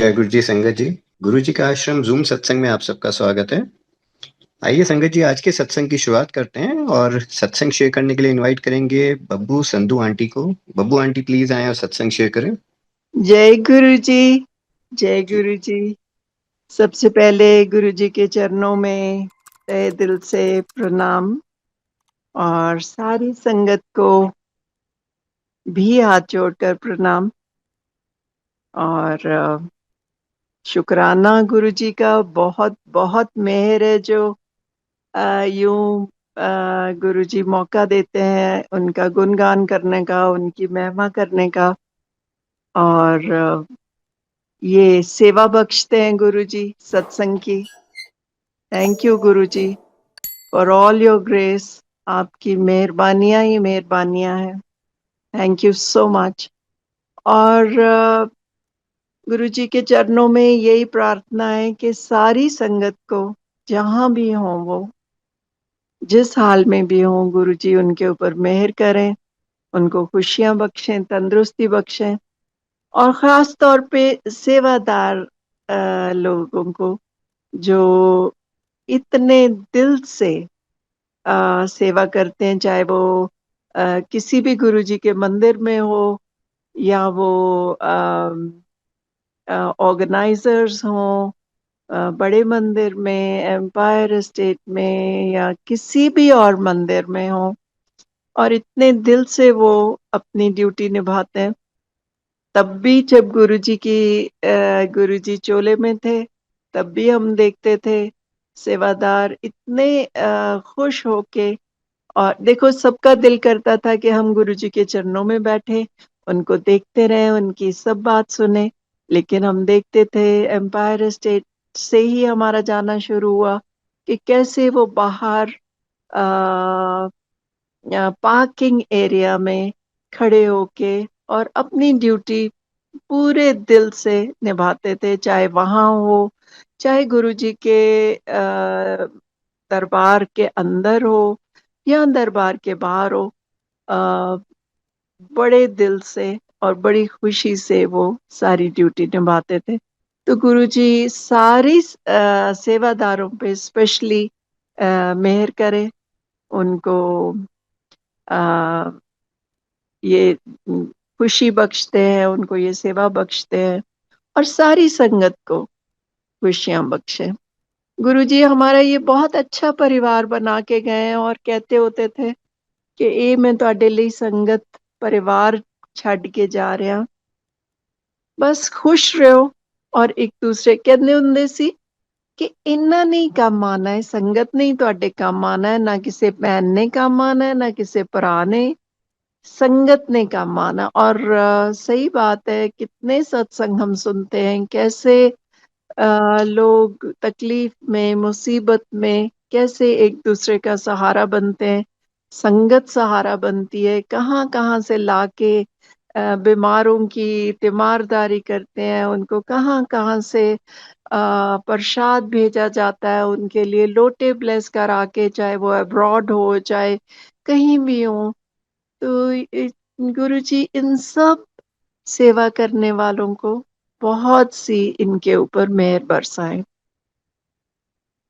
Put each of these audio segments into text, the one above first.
जय गुरु जी संगत जी। गुरु जी का आश्रम जूम सत्संग में आप सबका स्वागत है। आइए संगत जी, आज के सत्संग की शुरुआत करते हैं और सत्संग शेयर करने के लिए इनवाइट करेंगे बब्बू संधू आंटी को। बब्बू आंटी प्लीज आए और सत्संग शेयर करें। जय गुरु जी, जय गुरु जी। सबसे पहले गुरु जी के चरणों में तहे दिल से प्रणाम और सारी संगत को भी हाथ जोड़कर प्रणाम। और शुक्राना गुरु जी का, बहुत बहुत मेहर है जो यूं गुरु जी मौका देते हैं उनका गुणगान करने का, उनकी महिमा करने का। और ये सेवा बख्शते हैं गुरु जी सत्संग की। Thank you Guru ji for all your grace. आपकी मेहरबानियां ही मेहरबानियां हैं। Thank you so much. और गुरु जी के चरणों में यही प्रार्थना है कि सारी संगत को, जहां भी हों वो, जिस हाल में भी हों, गुरु जी उनके ऊपर मेहर करें, उनको खुशियां बख्शें, तंदुरुस्ती बख्शें। और ख़ास तौर पे सेवादार लोगों को जो इतने दिल से सेवा करते हैं, चाहे वो किसी भी गुरुजी के मंदिर में हो या वो ऑर्गेनाइजर्स हों, बड़े मंदिर में, एम्पायर स्टेट में या किसी भी और मंदिर में हो, और इतने दिल से वो अपनी ड्यूटी निभाते हैं। तब भी जब गुरुजी चोले में थे, तब भी हम देखते थे सेवादार इतने खुश होके। और देखो, सबका दिल करता था कि हम गुरुजी के चरणों में बैठे, उनको देखते रहें, उनकी सब बात सुने। लेकिन हम देखते थे एम्पायर स्टेट से ही हमारा जाना शुरू हुआ कि कैसे वो बाहर पार्किंग एरिया में खड़े होके और अपनी ड्यूटी पूरे दिल से निभाते थे, चाहे वहां हो, चाहे गुरुजी के दरबार के अंदर हो या दरबार के बाहर हो। अ, बड़े दिल से और बड़ी खुशी से वो सारी ड्यूटी निभाते थे। तो गुरुजी सारी सेवादारों पे स्पेशली मेहर करें, उनको अ, ये खुशी बख्शते हैं, उनको ये सेवा बख्शते हैं और सारी संगत को खुशियां बख्शे। गुरुजी हमारा ये बहुत अच्छा परिवार बना के गए हैं और कहते होते थे कि ਇਹ मैं ਤੁਹਾਡੇ ਲਈ संगत परिवार ਛੱਡ के जा रहा, बस खुश रहो। और एक दूसरे कहते ਹੁੰਦੇ ਸੀ कि इन्ना नहीं काम आना है, संगत नहीं ਤੁਹਾਡੇ काम आना है, ना किसी भैन ने काम आना है, ना किसी भरा ने, संगत ने काम आना। और सही बात है, कितने सत्संग हम सुनते हैं, कैसे लोग तकलीफ में, मुसीबत में कैसे एक दूसरे का सहारा बनते हैं। संगत सहारा बनती है, कहाँ कहाँ से लाके बीमारों की तीमारदारी करते हैं, उनको कहाँ कहाँ से प्रसाद भेजा जाता है उनके लिए, लोटे ब्लेस करा के, चाहे वो अब्रॉड हो चाहे कहीं भी हो। तो गुरु जी इन सब सेवा करने वालों को बहुत सी इनके ऊपर मेहर बरसाए।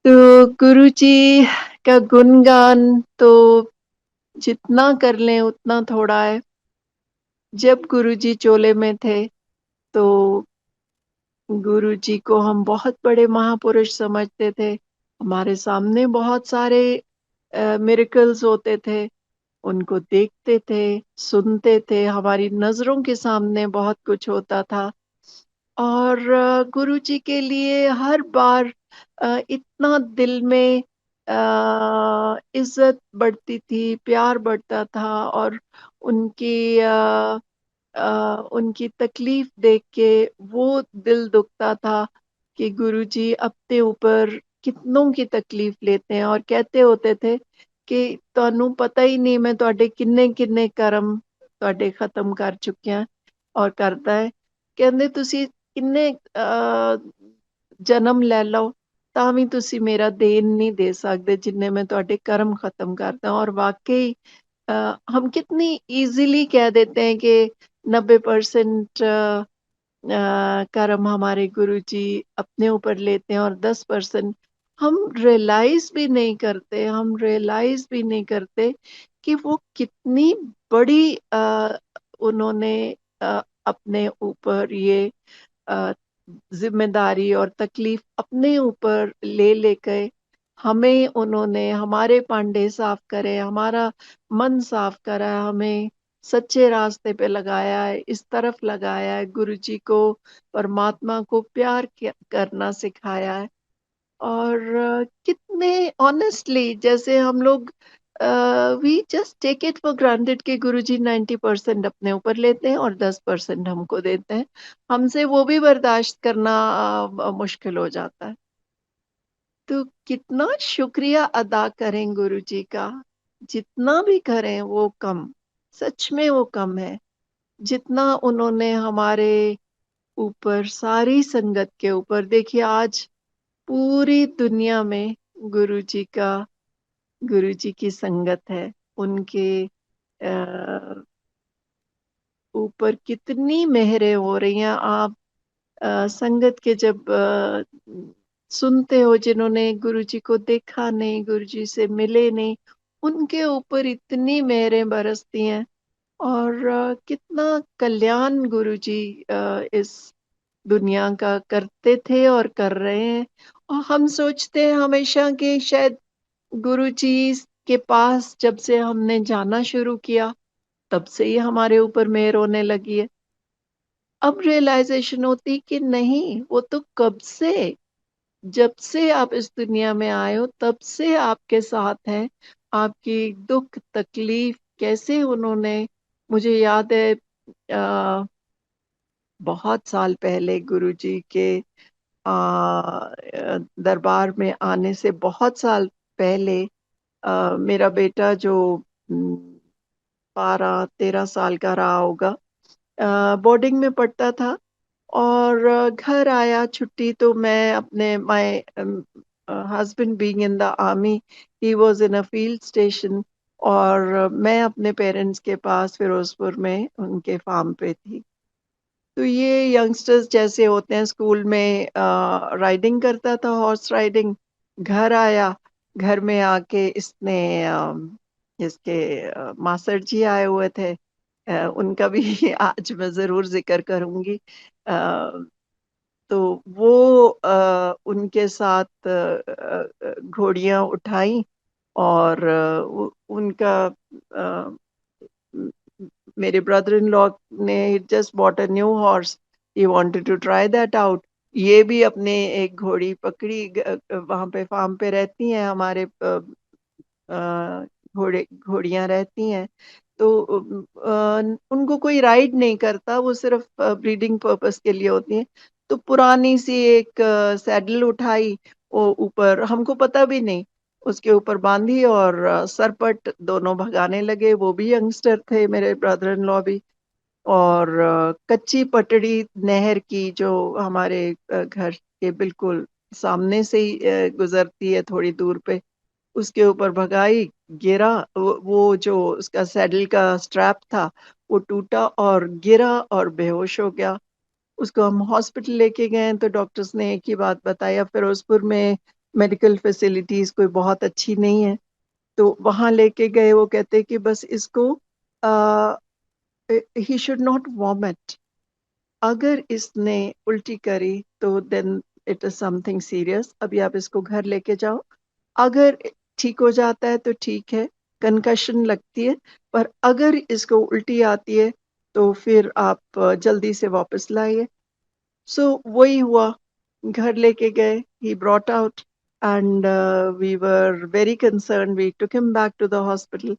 तो गुरु जी का गुणगान तो जितना कर लें उतना थोड़ा है। जब गुरु जी चोले में थे तो गुरु जी को हम बहुत बड़े महापुरुष समझते थे। हमारे सामने बहुत सारे मिरेकल्स होते थे, उनको देखते थे, सुनते थे, हमारी नजरों के सामने बहुत कुछ होता था। और गुरु जी के लिए हर बार इतना दिल में इज्जत बढ़ती थी, प्यार बढ़ता था। और उनकी उनकी तकलीफ देख के वो दिल दुखता था कि गुरु जी अपने ऊपर कितनों की तकलीफ लेते हैं। और कहते होते थे कि ਤੁਹਾਨੂੰ पता ही नहीं मैं ਤੁਹਾਡੇ किन्ने किन्ने कर्म ਤੁਹਾਡੇ खत्म कर चुकिया और करता है। ਕਹਿੰਦੇ ਤੁਸੀਂ ਕਿੰਨੇ जन्म ਲੈ ਲਓ ਤਾਂ ਵੀ ਤੁਸੀਂ ਮੇਰਾ ਦੇਣ नहीं दे सकते जिन्ने मैं ਤੁਹਾਡੇ कर्म खत्म करता। और वाकई हम कितनी इजीली कह देते हैं कि 90% कर्म हमारे गुरुजी अपने ऊपर लेते हैं और 10% हम रियलाइज भी नहीं करते, हम रियलाइज भी नहीं करते कि वो कितनी बड़ी उन्होंने अपने ऊपर ये अ, जिम्मेदारी और तकलीफ अपने ऊपर ले लेके हमें उन्होंने हमारे पांडे साफ करे, हमारा मन साफ करा, हमें सच्चे रास्ते पे लगाया है, इस तरफ लगाया है, गुरु जी को, परमात्मा को प्यार करना सिखाया है। और कितने ऑनेस्टली, जैसे हम लोग we just take it for granted कि गुरुजी 90% अपने ऊपर लेते हैं और 10% हमको देते हैं, हमसे वो भी बर्दाश्त करना मुश्किल हो जाता है। तो कितना शुक्रिया अदा करें गुरुजी का, जितना भी करें वो कम, सच में वो कम है। जितना उन्होंने हमारे ऊपर, सारी संगत के ऊपर, देखिए आज पूरी दुनिया में गुरुजी का, गुरुजी की संगत है, उनके ऊपर कितनी मेहरें हो रही हैं। आप संगत के जब सुनते हो, जिन्होंने गुरुजी को देखा नहीं, गुरुजी से मिले नहीं, उनके ऊपर इतनी मेहरें बरसती हैं। और कितना कल्याण गुरुजी इस दुनिया का करते थे और कर रहे हैं। और हम सोचते हैं हमेशा कि शायद गुरुजी के पास जब से हमने जाना शुरू किया, तब से ही हमारे ऊपर मेहर होने लगी है। अब रियलाइजेशन होती कि नहीं, वो तो कब से, जब से आप इस दुनिया में आए हो तब से आपके साथ हैं। आपकी दुख तकलीफ कैसे उन्होंने, मुझे याद है बहुत साल पहले गुरुजी के दरबार में आने से बहुत साल पहले मेरा बेटा जो 12-13 साल का रहा होगा, बोर्डिंग में पढ़ता था और घर आया छुट्टी, तो मैं अपने my husband being in the army, he was in a field station, और मैं अपने पेरेंट्स के पास फिरोजपुर में उनके फार्म पे थी। तो ये यंगस्टर्स जैसे होते हैं, स्कूल में राइडिंग करता था, हॉर्स राइडिंग, घर आया, घर में आके इसने इसके मास्टर जी आए हुए थे, उनका भी आज मैं ज़रूर ज़िक्र करूँगी। तो वो उनके साथ घोड़ियाँ उठाई और उनका अ, म मेरे ब्रदर इन लॉ ने just bought a new horse, he wanted to try that out. ये भी अपने एक घोड़ी पकड़ी, वहाँ पे फार्म पे रहती हैं हमारे घोड़ियाँ रहती हैं। तो उनको कोई राइड नहीं करता, वो सिर्फ ब्रीडिंग पर्पस के लिए होती हैं। तो पुरानी सी एक सैडल उठाई, वो ऊपर हमको पता भी नहीं, उसके ऊपर बांधी और सरपट दोनों भगाने लगे। वो भी यंगस्टर थे, मेरे ब्रदर इन लॉ भी। और कच्ची पटड़ी नहर की जो हमारे घर के बिल्कुल सामने से ही गुजरती है थोड़ी दूर पे, उसके ऊपर भगाई, गिरा, वो जो उसका सैडल का स्ट्रैप था, वो टूटा और गिरा और बेहोश हो गया। उसको हम हॉस्पिटल लेके गए तो डॉक्टर्स ने एक ही बात बताया, फिरोजपुर में मेडिकल फैसिलिटीज कोई बहुत अच्छी नहीं है। तो वहां लेके गए, वो कहते कि बस इसको ही शुड नॉट वॉमिट, अगर इसने उल्टी करी तो then it is something serious, अभी आप इसको घर लेके जाओ, अगर ठीक हो जाता है तो ठीक है, कंकशन लगती है, पर अगर इसको उल्टी आती है तो फिर आप जल्दी से वापस लाइए। सो वही हुआ, घर लेके गए, he brought out and we were very concern, we took him back to the hospital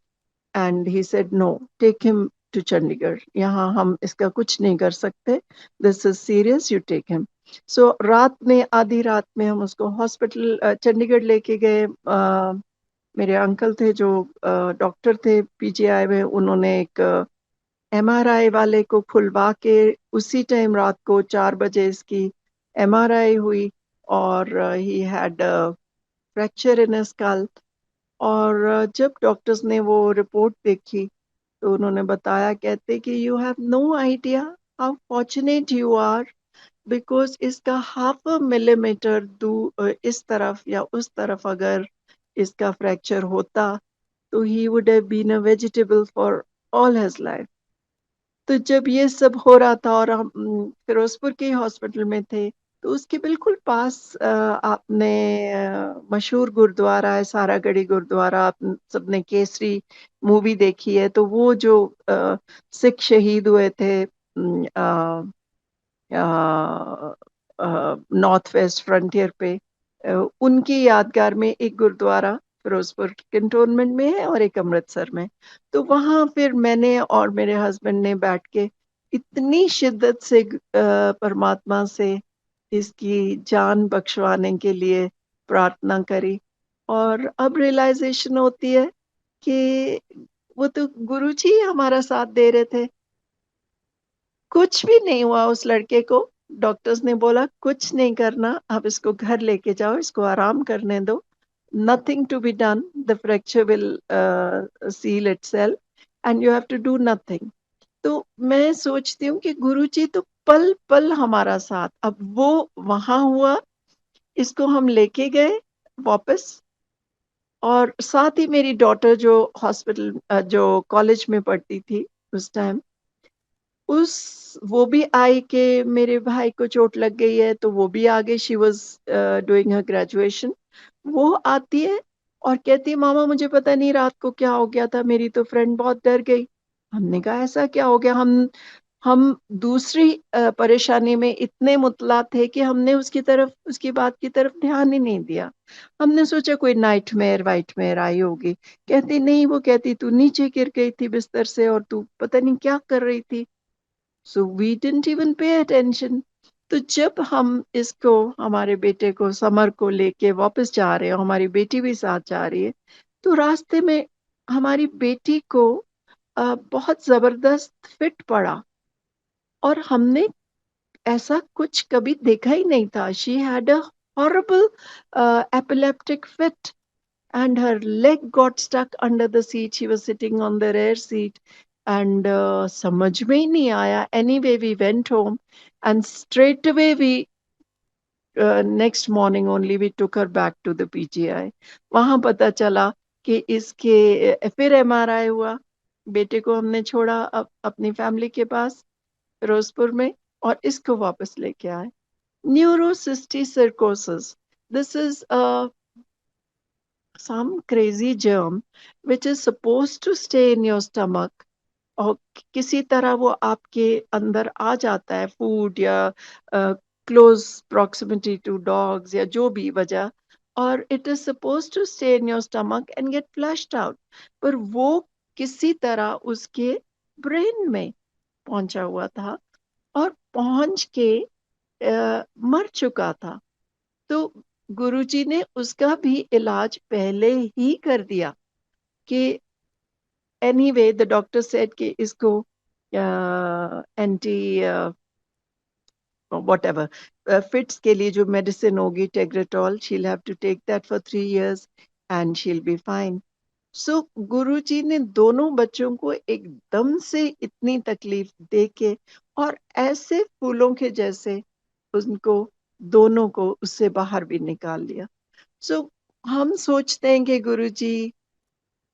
and he said no, take him to Chandigarh, यहाँ हम इसका कुछ नहीं कर सकते, this is serious, you take him. So रात में, आधी रात में हम उसको हॉस्पिटल चंडीगढ़ लेके गए। मेरे अंकल थे जो डॉक्टर थे पीजीआई में, उन्होंने एक एमआरआई वाले को खुलवा के उसी टाइम रात को 4 बजे इसकी एमआरआई हुई और he had fracture in school. और जब डॉक्टर्स ने वो रिपोर्ट देखी तो उन्होंने बताया, कहते कि you have no idea, how fortunate you are, because इसका हाफ अ मिलीमीटर इस तरफ या उस तरफ अगर इसका फ्रैक्चर होता तो he would have been a vegetable for all his life. तो जब ये सब हो रहा था और हम फिरोजपुर के हॉस्पिटल में थे, तो उसके बिल्कुल पास आपने मशहूर गुरुद्वारा है सारागढ़ी गुरुद्वारा, आप सबने केसरी मूवी देखी है, तो वो जो सिख शहीद हुए थे नॉर्थ वेस्ट फ्रंटियर पे, उनकी यादगार में एक गुरुद्वारा फिरोजपुर कैंटोनमेंट में है और एक अमृतसर में। तो वहां फिर मैंने और मेरे हस्बैंड ने बैठ के इतनी शिद्दत से परमात्मा से इसकी जान बख्शवाने के लिए प्रार्थना करी। और अब रियलाइजेशन होती है कि वो तो गुरु जी हमारा साथ दे रहे थे। कुछ भी नहीं हुआ उस लड़के को। डॉक्टर्स ने बोला कुछ नहीं करना, आप इसको घर लेके जाओ, इसको आराम करने दो, nothing to be done, the fracture will seal itself and you have to do nothing. तो मैं सोचती हूँ कि गुरु जी तो पल पल हमारा साथ। अब वो वहां हुआ, इसको हम लेके गए वापस, और साथ ही मेरी डॉटर जो जो कॉलेज में पढ़ती थी उस टाइम, उस वो भी आई कि मेरे भाई को चोट लग गई है, तो वो भी आ गई, she was doing her graduation. वो आती है और कहती है मामा मुझे पता नहीं रात को क्या हो गया था, मेरी तो फ्रेंड बहुत डर गई। हमने कहा ऐसा क्या हो गया? हम दूसरी परेशानी में इतने मुतला थे कि हमने उसकी बात की तरफ ध्यान ही नहीं दिया। हमने सोचा कोई नाइटमेयर वाइटमेयर आई होगी। कहती नहीं, वो कहती तू नीचे गिर गई थी बिस्तर से और तू पता नहीं क्या कर रही थी। So we didn't even pay attention. तो जब हम इसको, हमारे बेटे को, समर को लेके वापस जा रहे हो, हमारी बेटी भी साथ जा रही है, तो रास्ते में हमारी बेटी को बहुत जबरदस्त फिट पड़ा, और हमने ऐसा कुछ कभी देखा ही नहीं था। She had a horrible epileptic fit and her leg got stuck under the seat. She was sitting on the rear seat and समझ में ही नहीं आया. Anyway, we went home and straight away next morning only we took her back to the PGI. वहां पता चला कि इसके फिर एमआरआई हुआ। बेटे को हमने छोड़ा अपनी फैमिली के पास फिरोजपुर में, और इसको वापस लेके आए। न्यूरोसिस्टिसर्कोसिस, this is a some crazy germ which is supposed to stay in your stomach, और किसी तरह वो आपके अंदर आ जाता है, फूड या क्लोज प्रॉक्सिमिटी टू डॉग्स या जो भी वजह, और it is suppose to stay in your stomach and get flushed out. पर वो किसी तरह उसके ब्रेन में पहुंचा हुआ था और पहुंच के मर चुका था। तो गुरुजी ने उसका भी इलाज पहले ही कर दिया कि एनीवे द डॉक्टर सेड कि इसको एंटी whatever फिट्स के लिए जो मेडिसिन होगी Tegretol, she'll have to take that for 3 years and she'll be fine. So Guruji ने दोनों बच्चों को एकदम से इतनी तकलीफ दे के और ऐसे फूलों के जैसे उनको दोनों को उससे बाहर भी निकाल लिया। सो हम सोचते हैं कि गुरुजी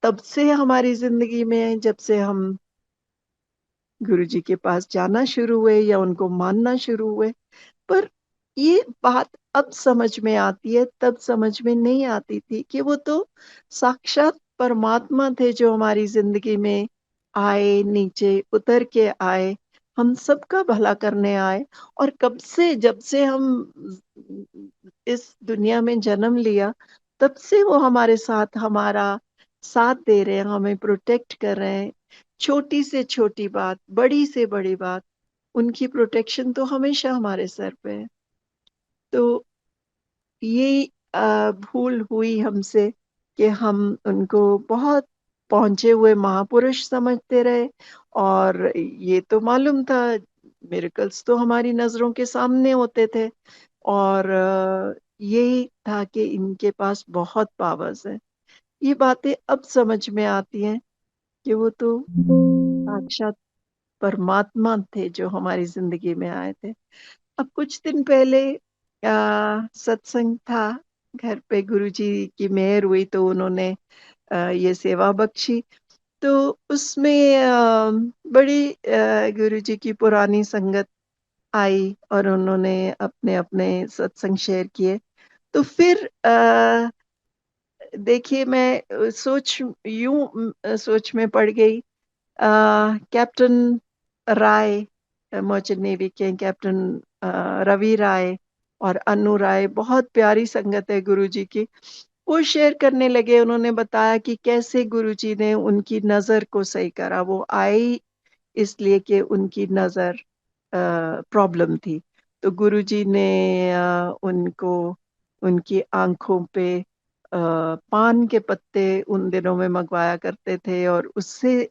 तब से हमारी जिंदगी में है, जब से हम गुरुजी के पास जाना शुरू हुए या उनको मानना शुरू हुए। पर ये बात अब समझ में आती है, तब समझ में नहीं आती थी कि वो तो साक्षात परमात्मा थे जो हमारी जिंदगी में आए, नीचे उतर के आए, हम सबका भला करने आए। और कब से, जब से हम इस दुनिया में जन्म लिया, तब से वो हमारे साथ, हमारा साथ दे रहे हैं, हमें प्रोटेक्ट कर रहे हैं। छोटी से छोटी बात, बड़ी से बड़ी बात, उनकी प्रोटेक्शन तो हमेशा हमारे सर पे है। तो ये भूल हुई हमसे कि हम उनको बहुत पहुंचे हुए महापुरुष समझते रहे, और ये तो मालूम था मिरेकल्स तो हमारी नजरों के सामने होते थे, और यही था कि इनके पास बहुत पावर्स है। ये बातें अब समझ में आती हैं कि वो तो साक्षात परमात्मा थे जो हमारी ज़िंदगी में आए थे। अब कुछ दिन पहले सत्संग था, घर पे गुरुजी की मेहर हुई तो उन्होंने ये सेवा बख्शी। तो उसमें बड़ी गुरुजी की पुरानी संगत आई और उन्होंने अपने-अपने सत्संग शेयर किए। तो फिर देखिए मैं सोच में पड़ गई। कैप्टन राय, मर्चेंट नेवी के कैप्टन रवि राय और अनु राय, बहुत प्यारी संगत है गुरुजी की। वो शेयर करने लगे, उन्होंने बताया कि कैसे गुरुजी ने उनकी नज़र को सही करा। वो आए इसलिए कि उनकी नज़र प्रॉब्लम थी। तो गुरुजी ने उनको उनकी आँखों पे पान के पत्ते उन दिनों में मँगवाया करते थे और उससे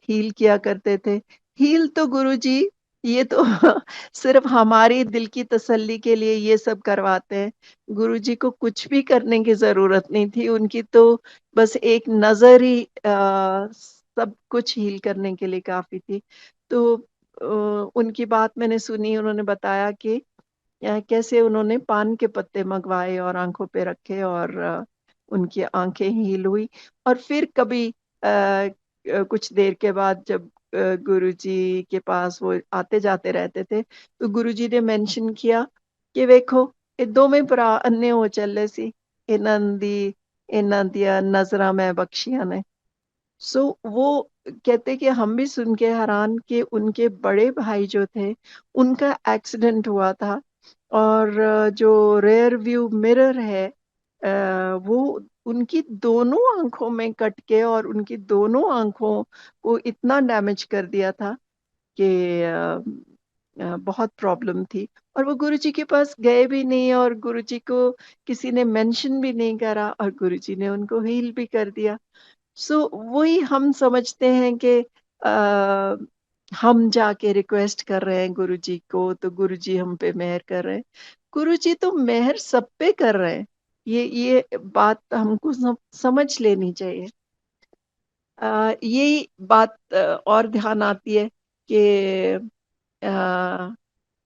हील किया करते थे। हील तो गुरुजी ये तो सिर्फ़ हमारी दिल की तसल्ली के लिए ये सब करवाते हैं। गुरुजी को कुछ भी करने की ज़रूरत नहीं थी, उनकी तो बस एक नज़र ही सब कुछ हील करने के लिए काफ़ी थी। तो उनकी बात मैंने सुनी, उन्होंने बताया कि कैसे उन्होंने पान के पत्ते मँगवाए और आँखों पे रखे और उनकी आँखें हील हुई। और फिर कभी कुछ देर के बाद जब गुरुजी के पास वो आते-जाते रहते थे, तो गुरुजी ने मेंशन किया कि देखो ये दोवें भरा अन्ने हो चले सी, इन्हां दियां नज़रां मैं बख्शियां ने। सो वो कहते कि हम भी सुन के हैरान कि उनके बड़े भाई जो थे, उनका एक्सीडेंट हुआ था और जो रियर व्यू मिरर है वो उनकी दोनों आँखों में कट के और उनकी दोनों आँखों को इतना डैमेज कर दिया था कि बहुत प्रॉब्लम थी। और वो गुरुजी के पास गए भी नहीं और गुरुजी को किसी ने मेंशन भी नहीं करा और गुरुजी ने उनको हील भी कर दिया। सो वही हम समझते हैं कि हम जाके रिक्वेस्ट कर रहे हैं गुरुजी को, तो गुरुजी हम पे मेहर कर रहे हैं। गुरुजी तो मेहर सब पे कर रहे हैं। ये बात हमको समझ लेनी चाहिए। यही बात और ध्यान आती है कि अ,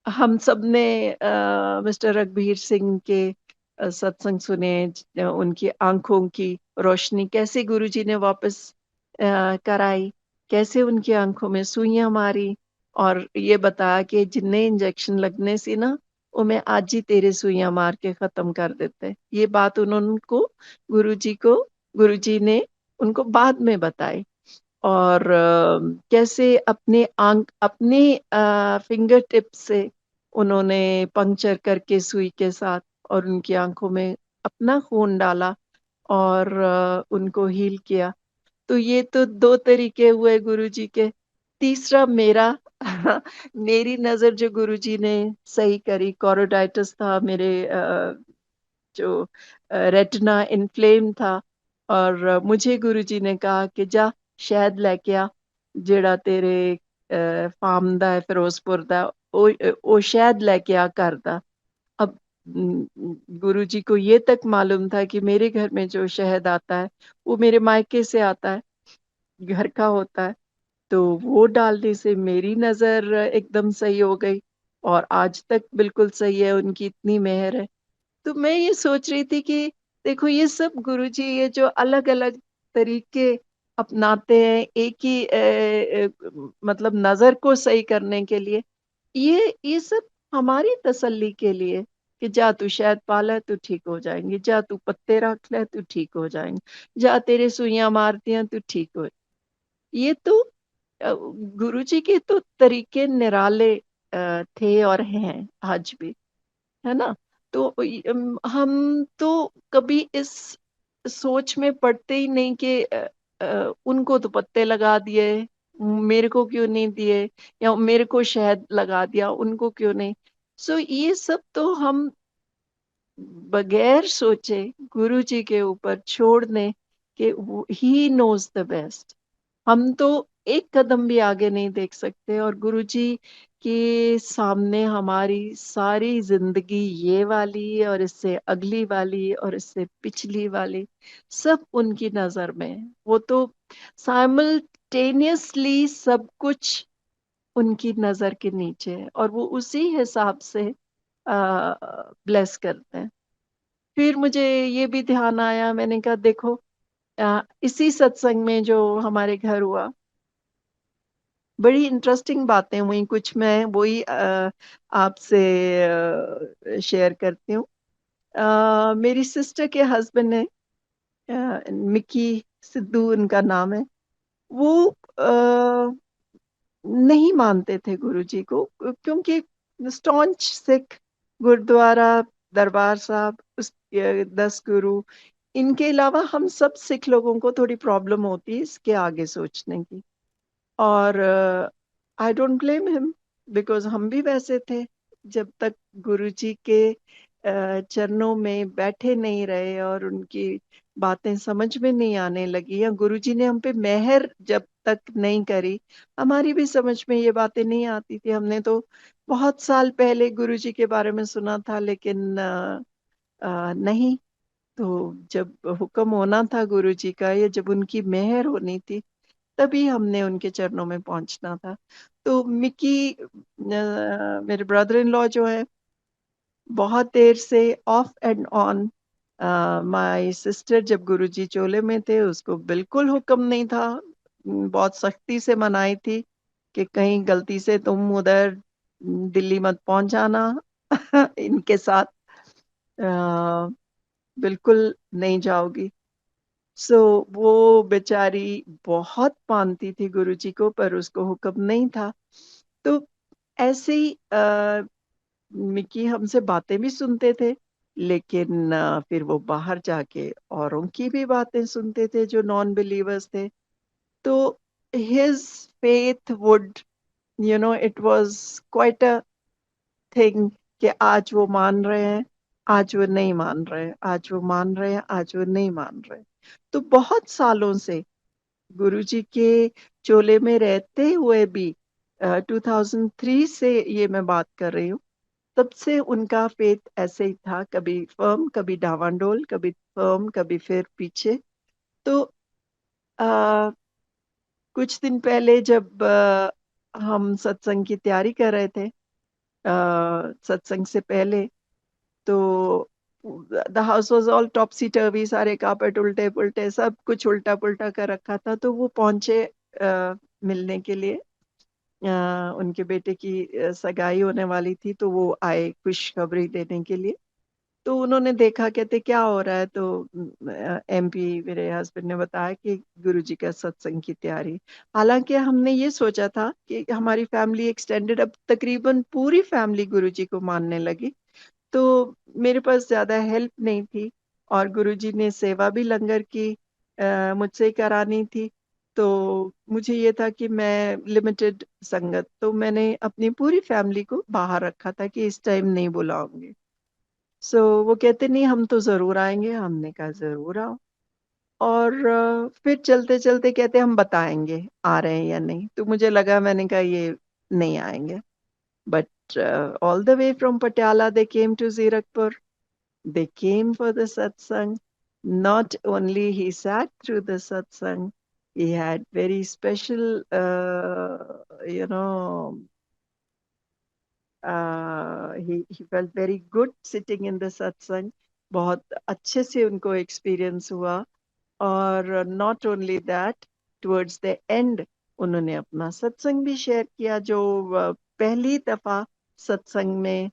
हम सबने मिस्टर रघुबीर सिंह के सत्संग सुने, उनकी आँखों की रोशनी कैसे गुरुजी ने वापस कराई, कैसे उनकी आँखों में सुइयाँ मारी और ये बताया कि जिन्ने इंजेक्शन लगने सी ना, वो मैं आज ही तेरे सुइयाँ मार के खत्म कर देते। ये बात उनको को गुरुजी ने उनको बाद में बताई। और कैसे अपने फिंगर टिप से उन्होंने पंक्चर करके सुई के साथ और उनकी आँखों में अपना खून डाला और उनको हील किया। तो ये तो 2 तरीके हुए गुरुजी के। तीसरा मेरा मेरी नज़र जो गुरुजी ने सही करी, कोरोइडाइटिस था मेरे जो रेटिना इन्फ्लेम था और मुझे गुरुजी ने कहा कि जा शहद लेके आ, जेड़ा तेरे फार्म दा है फिरोजपुर दा, ओ शहद लेके आ घर दा। अब गुरुजी को ये तक मालूम था कि मेरे घर में जो शहद आता है, वो मेरे मायके से आता है, घर का होता है। तो वो डालने से मेरी नज़र एकदम सही हो गई और आज तक बिल्कुल सही है, उनकी इतनी मेहर है। तो मैं ये सोच रही थी कि देखो ये सब गुरुजी ये जो अलग-अलग तरीके अपनाते हैं एक ही मतलब नज़र को सही करने के लिए, ये सब हमारी तसल्ली के लिए कि जा तू शहद पा ले तू ठीक हो जाएँगी, जा तू पत्ते रख ले तू ठीक हो जाएँगी, जा तेरे सुइयाँ मारती हैं तू ठीक हो। ये तो गुरुजी के तो तरीके निराले थे और हैं आज भी। है ना? तो हम तो कभी इस सोच में पड़ते ही नहीं कि उनको तो पत्ते लगा दिए, मेरे को क्यों नहीं दिए या मेरे को शहद लगा दिया, उनको क्यों नहीं? सो ये सब तो हम बगैर सोचे गुरुजी के ऊपर छोड़ दें कि वो ही नोज़ द बेस्ट। हम तो एक कदम भी आगे नहीं देख सकते और गुरुजी के सामने हमारी सारी ज़िंदगी ये वाली और इससे अगली वाली और इससे पिछली वाली सब उनकी नज़र में है। वो तो साइमल्टेनियसली सब कुछ उनकी नज़र के नीचे है और वो उसी हिसाब से ब्लेस करते हैं। फिर मुझे ये भी ध्यान आया, मैंने कहा देखो इसी सत्संग में जो हमारे घर हुआ, बड़ी इंटरेस्टिंग बातें हुई कुछ, मैं वही आपसे शेयर करती हूँ। मेरी सिस्टर के हस्बैंड ने मिकी सिद्धू उनका नाम है, वो नहीं मानते थे गुरुजी को क्योंकि स्टॉन्च सिख, गुरुद्वारा, दरबार साहब, उस 10 गुरु, इनके अलावा हम सब सिख लोगों को थोड़ी प्रॉब्लम होती है इसके आगे सोचने की। और I don't blame him because हम भी वैसे थे। जब तक गुरुजी के चरणों में बैठे नहीं रहे और उनकी बातें समझ में नहीं आने लगी या गुरुजी ने हम पे मेहर जब तक नहीं करी, हमारी भी समझ में ये बातें नहीं आती थी। हमने तो बहुत साल पहले गुरुजी के बारे में सुना था लेकिन नहीं, तो जब हुक्म होना था गुरुजी का या जब उनकी मेहर होनी थी, तभी हमने उनके चरणों में पहुँचना था। तो मिकी मेरे ब्रदर इन लॉ जो है, बहुत देर से of and on my sister जब गुरुजी चोले में थे, उसको बिल्कुल हुक्म नहीं था। बहुत सख्ती से मनाई थी कि कहीं गलती से तुम उधर दिल्ली मत पहुँच जाना इनके साथ। अ, बिल्कुल नहीं जाओगी। सो वो बेचारी बहुत मानती थी गुरुजी को पर उसको हुक्म नहीं था। तो ऐसे ही मिकी हमसे बातें भी सुनते थे, लेकिन फिर वो बाहर जाके औरों की भी बातें सुनते थे जो नॉन बिलीवर्स थे। तो his faith would it was quite a thing कि आज वो मान रहे हैं, आज वो नहीं मान रहे, आज वो मान रहे हैं, आज वो नहीं मान रहे। तो बहुत सालों से गुरुजी के चोले में रहते हुए भी 2003 से ये मैं बात कर रही हूँ, तब से उनका फेथ ऐसे ही था, कभी फर्म, कभी डावांडोल, कभी फर्म, कभी फिर पीछे। तो अ, कुछ दिन पहले जब हम सत्संग की तैयारी कर रहे थे, सत्संग से पहले, तो द हाउस वाज़ ऑल टॉप्सी-टर्वी, सारे कार्पेट उल्टे-पुल्टे, सब कुछ उल्टा-पुल्टा कर रखा था। तो वो पहुँचे मिलने के लिए। उनके बेटे की सगाई होने वाली थी, तो वो आए खुशखबरी देने के लिए। तो उन्होंने देखा, कहते क्या हो रहा है? तो एमपी मेरे हस्बैंड ने बताया कि गुरुजी का सत्संग की तैयारी। हालाँकि हमने ये सोचा था कि हमारी फैमिली एक्सटेंडेड, अब तकरीबन पूरी फैमिली गुरुजी को मानने लगी। तो मेरे पास ज़्यादा हेल्प नहीं थी और गुरुजी ने सेवा भी लंगर की मुझसे ही करानी थी। तो मुझे ये था कि मैं लिमिटेड संगत, तो मैंने अपनी पूरी फैमिली को बाहर रखा था कि इस टाइम नहीं बुलाऊँगी। सो वो कहते नहीं हम तो ज़रूर आएँगे, हमने कहा ज़रूर आओ। और फिर चलते-चलते कहते हम बताएँगे आ रहे हैं या नहीं। तो मुझे लगा, मैंने कहा ये नहीं आएँगे। But all the way from Patiala, they came to Zirakpur. They came for the satsang. Not only he sat through the satsang, he had very special, you know, he felt very good sitting in the satsang. बहुत अच्छे से उनको experience हुआ। और not only that, towards the end उन्होंने अपना सत्संग भी शेयर किया, जो पहली दफा सत्संग में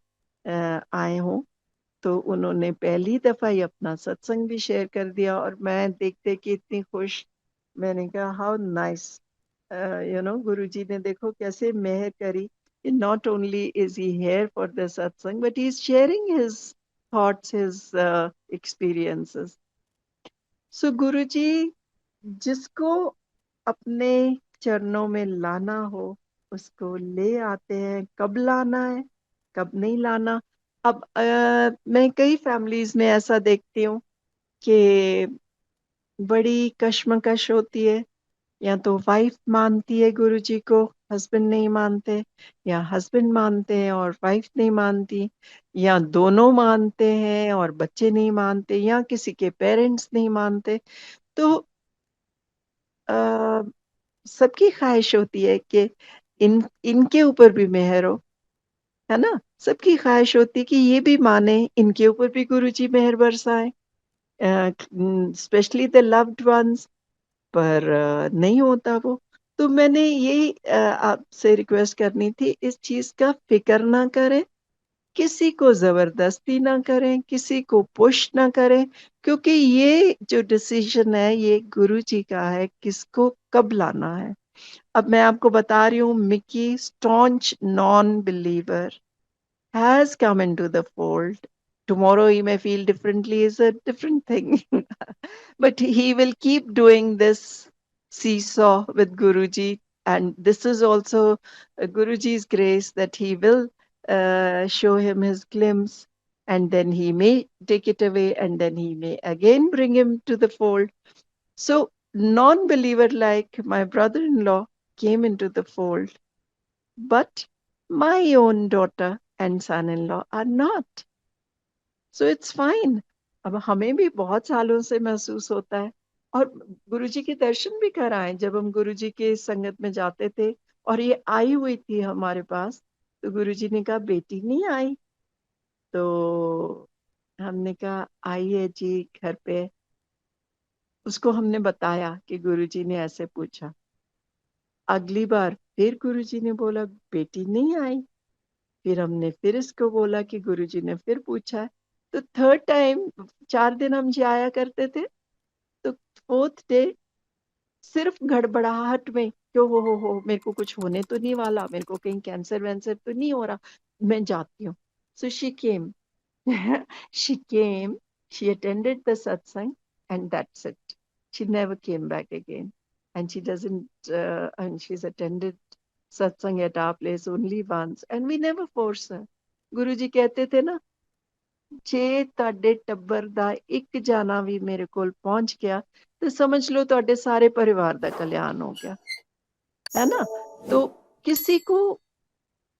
आए हों, तो उन्होंने पहली दफा ही अपना सत्संग भी शेयर कर दिया और मैं देख-देख के इतनी खुश, मैंने कहा हाउ नाइस, गुरुजी ने देखो कैसे मेहर करी। Not only is he here for the satsang but he is sharing his thoughts, his experiences. So Guruji जिसको अपने चरणों में लाना हो उसको ले आते हैं। कब लाना है, कब नहीं लाना। अब मैं कई फैमिलीज में ऐसा देखती हूँ कि बड़ी कश्मकश होती है, या तो वाइफ मानती है गुरुजी को, हस्बैंड नहीं मानते, या हस्बैंड मानते हैं और वाइफ नहीं मानती, या दोनों मानते हैं और बच्चे नहीं मानते, या किसी के पेरेंट्स नहीं मानते। तो अ, सबकी ख्वाहिश होती है कि इनके ऊपर भी मेहर हो, है ना? सबकी ख्वाहिश होती है कि ये भी माने, इनके ऊपर भी गुरुजी मेहर बरसाएँ, स्पेशली द लव्ड वन्स। पर नहीं होता वो। तो मैंने यही आपसे रिक्वेस्ट करनी थी, इस चीज़ का फ़िक्र ना करें, किसी को ज़बरदस्ती ना करें, किसी को पुश ना करें, क्योंकि ये जो डिसीज़न है, ये गुरुजी का है, किसको कब लाना है। अब मैं आपको बता रही हूँ, Mickey staunch non-believer has come into the fold. Tomorrow he may feel differently is a different thing. But he will keep doing this seesaw with Guruji. And this is also Guruji's grace that he will show him his glimpse, and then he may take it away, and then he may again bring him to the fold. So, non believer like my brother in law came into the fold, but my own daughter and son-in-law are not. So it's fine. अब हमें भी बहुत सालों से महसूस होता है, और गुरुजी के दर्शन भी कराए जब हम गुरुजी के संगत में जाते थे, और ये आई हुई थी हमारे पास, तो गुरुजी ने कहा बेटी नहीं आई, तो हमने कहा आई है जी घर पे। उसको हमने बताया कि गुरुजी ने ऐसे पूछा। अगली बार फिर गुरुजी ने बोला बेटी नहीं आई, फिर हमने फिर इसको बोला कि गुरुजी ने फिर पूछा है। तो थर्ड टाइम 4 दिन हम जाया करते थे, तो फोर्थ डे सिर्फ घड़बड़ाहट में क्यों हो मेरे को कुछ होने तो नहीं वाला, मेरे को कहीं कैंसर वैंसर तो नहीं हो रहा, मैं जाती हूँ। So she came she came, she attended the satsang, and that's it. She never came back again. And she doesn't, and she's attended satsang at our place only once, and we never force her. Guruji कहते थे ना, ਜੇ ਤੁਹਾਡੇ ਟੱਬਰ ਦਾ ਇੱਕ ਜਾਣਾ ਵੀ ਮੇਰੇ ਕੋਲ ਪਹੁੰਚ ਗਿਆ, तो समझ लो ਤੁਹਾਡੇ सारे परिवार ਦਾ कल्याण हो गया, है ना? तो किसी को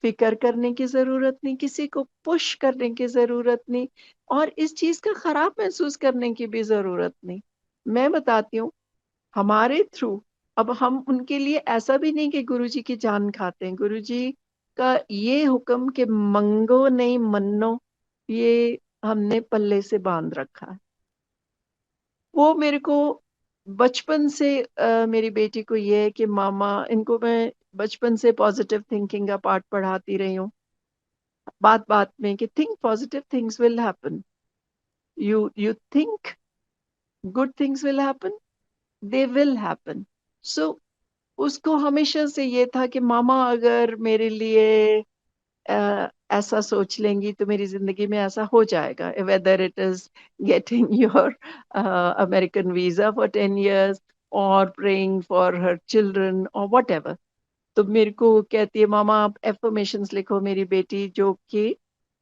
फ़िक्र करने की ज़रूरत नहीं, किसी को पुश करने की ज़रूरत नहीं, और इस चीज़ का खराब महसूस करने की भी ज़रूरत नहीं। मैं बताती हूँ, हमारे थ्रू अब हम उनके लिए ऐसा भी नहीं कि गुरुजी की जान खाते हैं। गुरुजी का ये हुक्म कि मंगो नहीं मन्नो, ये हमने पल्ले से बाँध रखा है। वो मेरे को बचपन से मेरी बेटी को ये है कि मामा, इनको मैं बचपन से पॉज़िटिव थिंकिंग का पाठ पढ़ाती रही हूँ। बात-बात में कि think positive things will happen. You think good things will happen, they will happen. So उसको हमेशा से ये था कि मामा अगर मेरे लिए ऐसा सोच लेंगी तो मेरी ज़िंदगी में ऐसा हो जाएगा। Whether it is getting your American visa for 10 years or praying for her children or whatever. तो मेरे को कहती है मामा आप एफर्मेशंस लिखो मेरी बेटी जो कि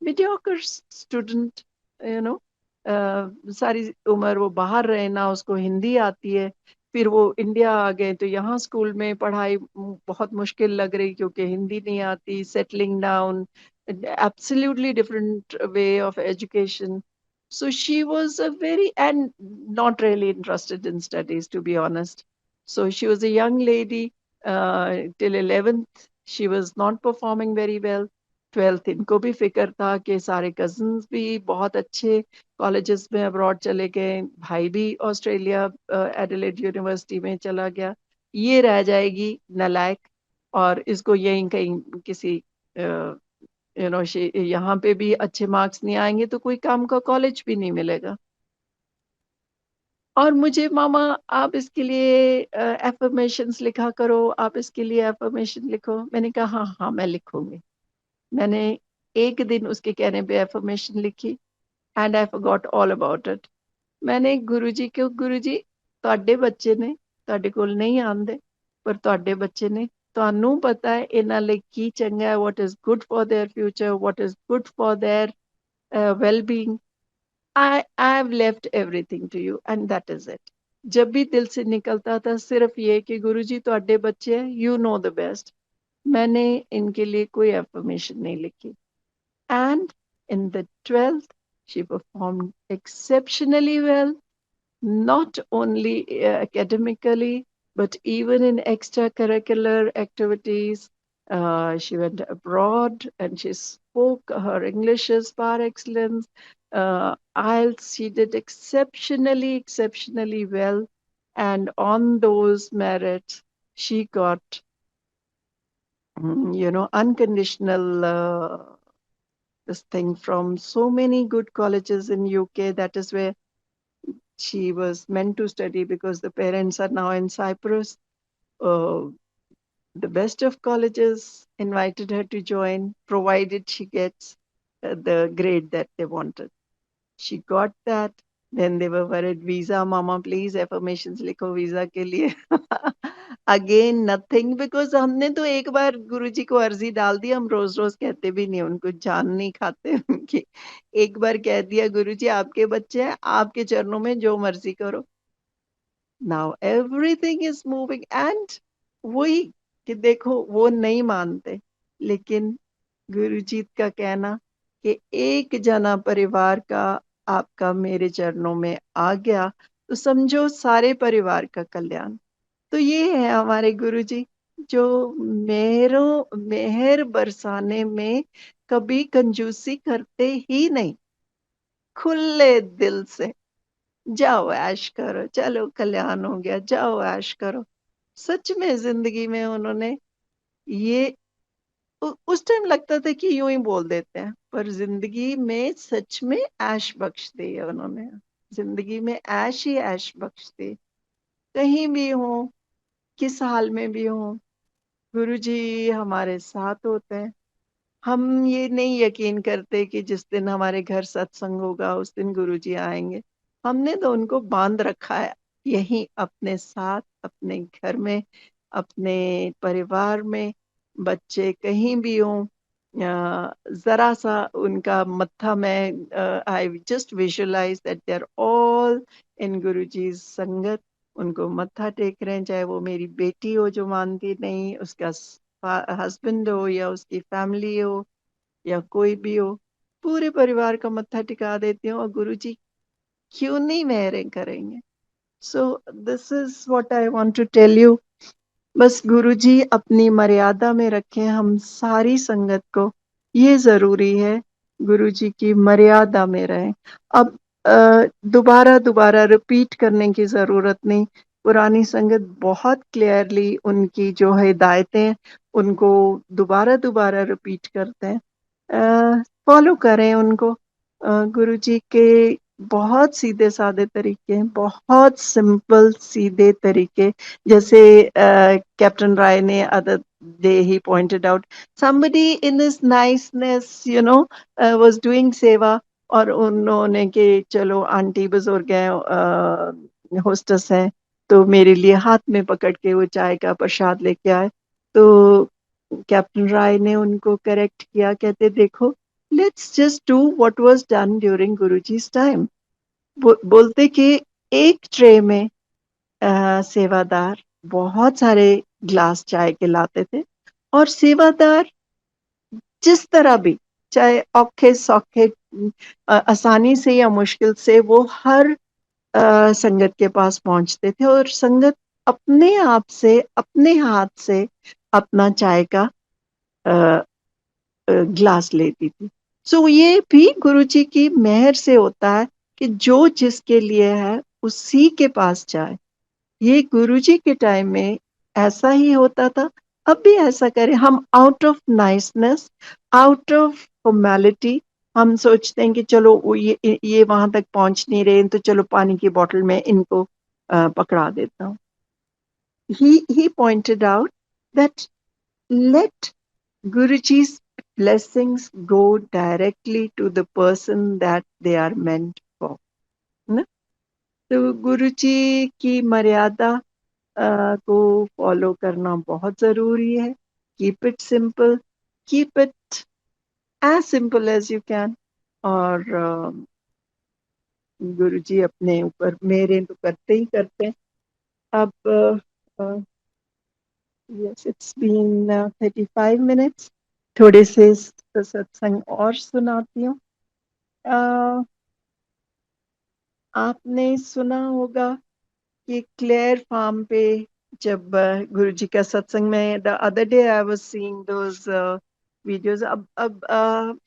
मीडियोकर स्टूडेंट, यू नो, सारी उम्र वो बाहर रहे ना, उसको हिंदी आती है, फिर वो इंडिया आ गए तो यहाँ स्कूल में पढ़ाई बहुत मुश्किल लग रही क्योंकि हिंदी नहीं आती, settling down, absolutely different way of education. So she was a very, and not really interested in studies, to be honest. So she was a young lady till 11th. She was not performing very well. 12th इनको भी फिक्र था कि सारे cousins भी बहुत अच्छे colleges में अब्रॉड चले गए, भाई भी ऑस्ट्रेलिया एडिलेड यूनिवर्सिटी में चला गया, ये रह जाएगी नालायक, और इसको यहीं कहीं किसी यू नो यहाँ पे भी अच्छे मार्क्स नहीं आएंगे तो कोई काम का कॉलेज भी नहीं मिलेगा। और मुझे मामा आप इसके लिए एफर्मेशंस लिखा करो, आप इसके लिए एफर्मेशन लिखो। मैंने कहा हाँ, हाँ, मैं लिखूँगी। मैंने एक दिन उसके कहने पे एफर्मेशन लिखी, and I forgot all about it. मैंने गुरुजी को, गुरुजी ਤੁਹਾਡੇ ਬੱਚੇ ਨੇ, ਤੁਹਾਡੇ ਕੋਲ ਨਹੀਂ ਆਉਂਦੇ, ਪਰ ਤੁਹਾਡੇ ਬੱਚੇ ਨੇ, ਤੁਹਾਨੂੰ ਪਤਾ ਹੈ ਇਹਨਾਂ ਲਈ ਕੀ ਚੰਗਾ ਹੈ, what is good for their future, what is good for their well-being. I've left everything to you and that is it. जब भी दिल से निकलता था सिर्फ ये कि गुरुजी ਤੁਹਾਡੇ ਬੱਚे हैं, you know the best. मैंने इनके लिए कोई affirmation नहीं लिखी. And in the 12th, she performed exceptionally well, not only academically, but even in extracurricular activities. She went abroad and she spoke. Her English is par excellence. IELTS, she did exceptionally well. And on those merits, she got, unconditional this thing from so many good colleges in UK. That is where she was meant to study because the parents are now in Cyprus. Uh, the best of colleges invited her to join, provided she gets the grade that they wanted. She got that. Then they were worried, visa, mama, please, affirmations लिखो visa के लिए. Again, nothing, because हमने तो एक बार गुरुजी को अर्जी डाल दी, हम रोज रोज कहते भी नहीं, उनको जान नहीं खाते उनकी. एक बार कह दिया, गुरुजी आपके बच्चे हैं, आपके चरणों में जो मर्जी करो. Now everything is moving. And वही कि देखो, वो नहीं मानते, लेकिन गुरुजी का कहना कि एक जना परिवार का आपका मेरे चरणों में आ गया, तो समझो सारे परिवार का कल्याण. तो ये है हमारे गुरुजी, जो मेहर बरसाने में कभी कंजूसी करते ही नहीं. खुले दिल से जाओ ऐश करो, चलो कल्याण हो गया, जाओ ऐश करो. सच में जिंदगी में उन्होंने ये, उस टाइम लगता था कि यूं ही बोल देते हैं, पर जिंदगी में सच में ऐश बख्श दी है उन्होंने. जिंदगी में ऐश ही ऐश बख्श दी. कहीं भी हो, किस हाल में भी हो, गुरुजी हमारे साथ होते हैं. हम ये नहीं यकीन करते कि जिस दिन हमारे घर सत्संग होगा उस दिन गुरुजी आएंगे. हमने तो उनको बांध रखा है यहीं अपने साथ, अपने घर में, अपने परिवार में. बच्चे कहीं भी हों, जरा सा उनका मत्था में, I just visualise that they are all in Guruji sangat. उनको मत्था टेक रहे हैं, चाहे वो मेरी बेटी हो जो मानती नहीं, उसका हस्बैंड हो या उसकी फैमिली हो या कोई भी हो, पूरे परिवार का मत्था टिका देती हूँ. और गुरुजी क्यों नहीं मेहरें करेंगे. So this is what I want to tell you. बस गुरुजी अपनी मर्यादा में रखें हम सारी संगत को, ये जरूरी है. गुरुजी की मर्यादा में रहें. अब दोबारा दोबारा रिपीट करने की जरूरत नहीं. पुरानी संगत बहुत क्लियरली उनकी जो हिदायतें, उनको दोबारा दोबारा रिपीट करते हैं. फॉलो करें उनको. गुरुजी के बहुत सीधे साधे तरीके, बहुत सिंपल सीधे तरीके. जैसे कैप्टन राय ने other day he pointed out, somebody in his niceness, was doing सेवा. और उन्होंने कि चलो आंटी बुजुर्ग हैं, होस्टेस हैं, तो मेरे लिए हाथ में पकड़ के वो चाय का प्रसाद लेके आए. तो कैप्टन राय ने उनको करेक्ट किया, कहते देखो, let's just do what was done during Guruji's time. बोलते कि एक ट्रे में सेवादार बहुत सारे ग्लास चाय के लाते थे, और सेवादार जिस तरह भी, चाहे औखे सौखे, आसानी से या मुश्किल से, वो हर संगत के पास पहुंचते थे, और संगत अपने आप से, अपने हाथ से अपना चाय का ग्लास लेती थी. सो ये भी गुरुजी की मेहर से होता है कि जो जिसके लिए है उसी के पास जाए. ये गुरुजी के टाइम में ऐसा ही होता था. अब भी ऐसा करें. हम out of niceness, out of formality, हम सोचते हैं कि चलो ये वहां तक पहुंच नहीं रहे, तो चलो पानी की बोतल में इनको पकड़ा देता हूँ. He pointed out that let Guruji's blessings go directly to the person that they are meant for. ना? तो गुरुजी की मर्यादा को फॉलो करना बहुत जरूरी है. Keep it simple, keep it as simple as you can. और गुरुजी अपने ऊपर मेरे तो करते ही करते हैं. अब यस, इट्स बीन 35 मिनट्स. थोड़े से सत्संग और सुनाती हूँ. आपने सुना होगा कि क्लेयर फार्म पे जब गुरु जी का सत्संग में the other day I was seeing those videos. अब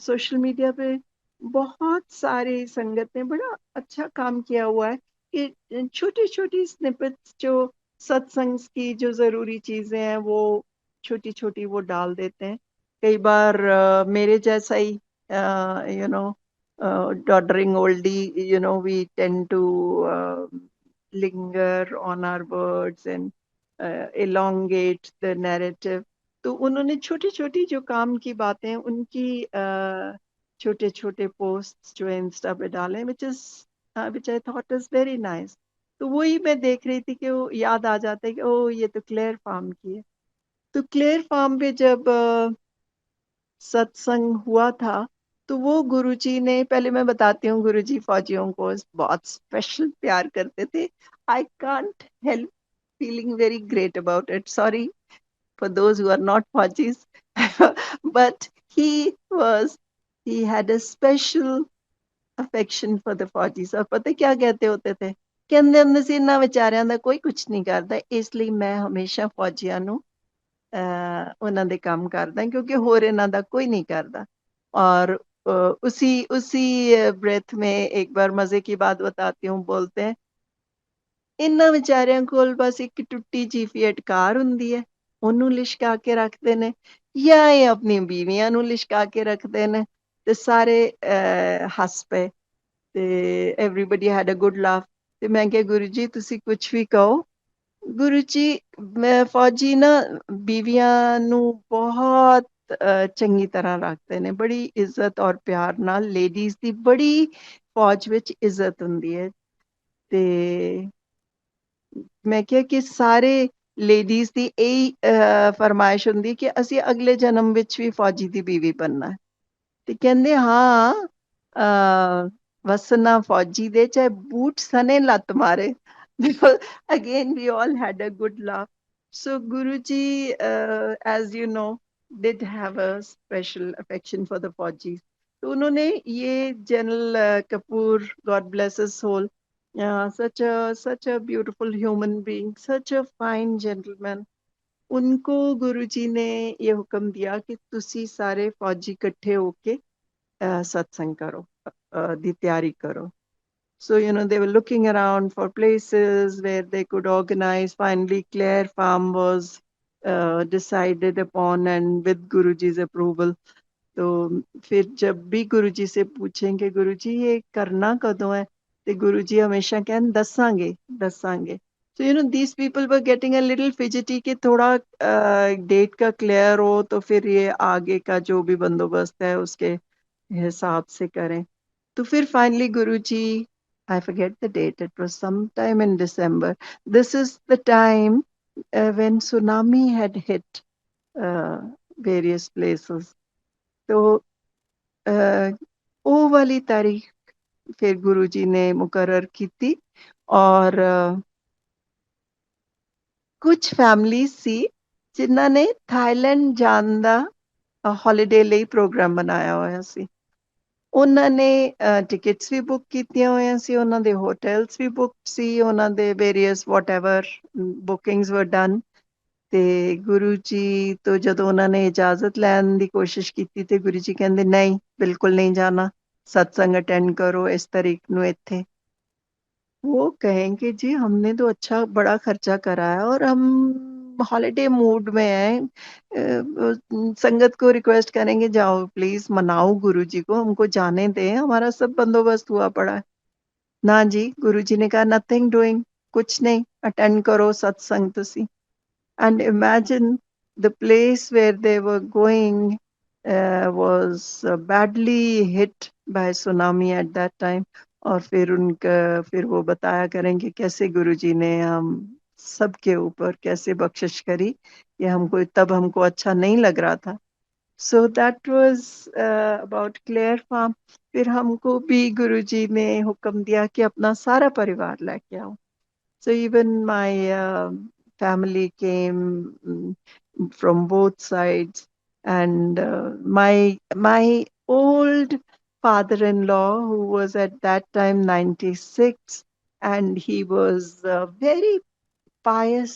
सोशल मीडिया पे बहुत सारी संगत ने बड़ा अच्छा काम किया हुआ है कि छोटी छोटी स्निपेट्स जो सत्संग की जो जरूरी चीजें हैं वो छोटी छोटी वो डाल देते हैं। कई बार मेरे जैसा ही you know doddering oldie, we tend to linger on our words and elongate the narrative. तो उन्होंने छोटी छोटी जो काम की बातें हैं उनकी छोटे छोटे पोस्ट जो इंस्टा पे डाले, which I thought is very nice. तो वही मैं देख रही थी कि वो याद आ जाता है कि ओ ये तो क्लेयर फार्म की है। तो क्लेयर फार्म पे जब सत्संग हुआ था तो वो गुरुजी ने, पहले मैं बताती हूँ, गुरुजी फौजियों को बहुत स्पेशल प्यार करते थे। I can't help feeling very great about it. Sorry for those who are not Fajis, but was, he had a special affection for the Fajis. और पता क्या कहते होते थे? ਕਹਿੰਦੇ ਹੁੰਦੇ ਸੀ ਇਹਨਾਂ ਵਿਚਾਰਿਆਂ ਦਾ ਕੋਈ ਕੁਝ ਨਹੀਂ ਕਰਦਾ, ਇਸ ਲਈ ਮੈਂ ਹਮੇਸ਼ਾ ਫੌਜੀਆਂ ਨੂੰ ਉਹਨਾਂ ਦੇ ਕੰਮ ਕਰਦਾ क्योंकि ਹੋਰ ਇਹਨਾਂ ਦਾ कोई नहीं करता। और उसी उसी ब्रेथ में एक बार मजे की बात बताती हूँ, बोलते हैं ਇਹਨਾਂ ਵਿਚਾਰਿਆਂ ਕੋਲ ਬਸ ਇੱਕ ਟੁੱਟੀ ਜੀ ਫੀਐਟ ਕਾਰ ਹੁੰਦੀ ਹੈ, ਉਹਨੂੰ ਲਿਸ਼ਕਾ ਕੇ ਰੱਖਦੇ ਨੇ, ਜਾਂ ਇਹ ਆਪਣੀ ਬੀਵੀਆਂ ਨੂੰ ਲਿਸ਼ਕਾ ਕੇ ਰੱਖਦੇ ਨੇ। ਤੇ ਸਾਰੇ ਹੱਸ ਪਏ ਤੇ everybody had a good laugh. ਤੇ ਮੈਂ ਕਿਹਾ ਗੁਰੂ ਜੀ ਤੁਸੀਂ ਕੁਝ ਵੀ ਕਹੋ, ਗੁਰੂ ਜੀ ਮੈਂ ਫੌਜੀ ਨਾ ਬੀਵੀਆਂ ਨੂੰ ਬਹੁਤ ਚੰਗੀ ਤਰ੍ਹਾਂ ਰੱਖਦੇ ਨੇ, ਬੜੀ ਇੱਜ਼ਤ ਔਰ ਪਿਆਰ ਨਾਲ। ਲੇਡੀਜ਼ ਦੀ ਬੜੀ ਫੌਜ ਵਿੱਚ ਇੱਜ਼ਤ ਹੁੰਦੀ ਹੈ। ਤੇ ਮੈਂ ਕਿਹਾ ਕਿ ਸਾਰੇ ਲੇਡੀਜ਼ ਦੀ ਇਹੀ ਫਰਮਾਇਸ਼ ਹੁੰਦੀ ਕਿ ਅਸੀਂ ਅਗਲੇ ਜਨਮ ਵਿੱਚ ਵੀ ਫੌਜੀ ਦੀ ਬੀਵੀ ਬਣਨਾ ਹੈ। ਤੇ ਕਹਿੰਦੇ ਹਾਂ, ਵਸਣਾ ਫੌਜੀ ਦੇ ਚਾਹੇ ਬੂਟ ਸਨੇ ਲੱਤ ਮਾਰੇ। Again we all had a good laugh. So Guruji, as you know, did have a special affection for the Fauji. तो उन्होंने ये general Kapoor, God bless his soul, such a beautiful human being, such a fine gentleman, उनको गुरुजी ने ये हुक्म दिया कि तुसी सारे फौजी इकट्ठे होके सत्संग करो, दी तैयारी करो। So, they were looking around for places where they could organize. Finally, Clare Farm was decided upon, and with Guruji's approval. तो फिर जब भी गुरुजी से पूछेंगे गुरुजी ये करना कदों है, तो गुरुजी हमेशा कहन दसांगे दसांगे। So these people were getting a little fidgety कि थोड़ा डेट का क्लियर हो तो फिर ये आगे का जो भी बंदोबस्त है उसके हिसाब से करें। तो फिर finally Guruji, I forget the date, it was sometime in December. This is the time when tsunami had hit various places. तो ਉਹ ਵਾਲੀ ਤਾਰੀਖ ਫਿਰ ਗੁਰੂ ਜੀ ਨੇ ਮੁਕਰਰ ਕੀਤੀ। ਔਰ ਕੁਝ ਫੈਮਲੀਜ਼ ਸੀ ਜਿਨ੍ਹਾਂ ਨੇ ਥਾਈਲੈਂਡ ਜਾਣ ਦਾ ਹੌਲੀਡੇ ਲਈ ਪ੍ਰੋਗਰਾਮ ਬਣਾਇਆ ਹੋਇਆ ਸੀ। ਉਹਨਾਂ ਨੇ ਟਿਕਟਸ ਵੀ ਬੁੱਕ ਕੀਤੀਆਂ ਹੋਈਆਂ ਸੀ, ਉਹਨਾਂ ਦੇ ਹੋਟਲਸ ਵੀ ਬੁੱਕਡ ਸੀ, ਉਹਨਾਂ ਦੇ ਵੇਰੀਅਸ ਵਾਟਐਵਰ ਬੁਕਿੰਗਸ ਵਰ ਡਨ। ਤੇ ਗੁਰੂ ਜੀ ਤੋਂ ਜਦੋਂ ਉਹਨਾਂ ਨੇ ਇਜਾਜ਼ਤ ਲੈਣ ਦੀ ਕੋਸ਼ਿਸ਼ ਕੀਤੀ ਤੇ ਗੁਰੂ ਜੀ ਕਹਿੰਦੇ ਨਹੀਂ, ਬਿਲਕੁਲ नहीं जाना, सत्संग अटेंड करो इस तारीख ਨੂੰ ਇੱਥੇ। वो कहेंगे जी हमने तो अच्छा बड़ा खर्चा करा है और हम हॉलिडे मूड में हैं, संगत को रिक्वेस्ट करेंगे जाओ प्लीज मनाओ गुरु जी को, हमको जाने दें, हमारा सब बंदोबस्त हुआ पड़ा है। ना जी, गुरु जी ने कहा नथिंग डूइंग, कुछ नहीं, अटेंड करो सत्संग तुसी। And imagine the place where they were going was badly hit by tsunami at that time. और फिर वो बताया करेंगे कैसे गुरुजी ने हम सबके ऊपर कैसे बख्शिश करी, ये हमको अच्छा नहीं लग रहा था। So that was about Claire Farm. फिर हमको भी गुरुजी ने हुक्म दिया कि अपना सारा परिवार लेके आओ। So even my family came from both sides, and my old father-in-law, who was at that time 96, and he was very pious.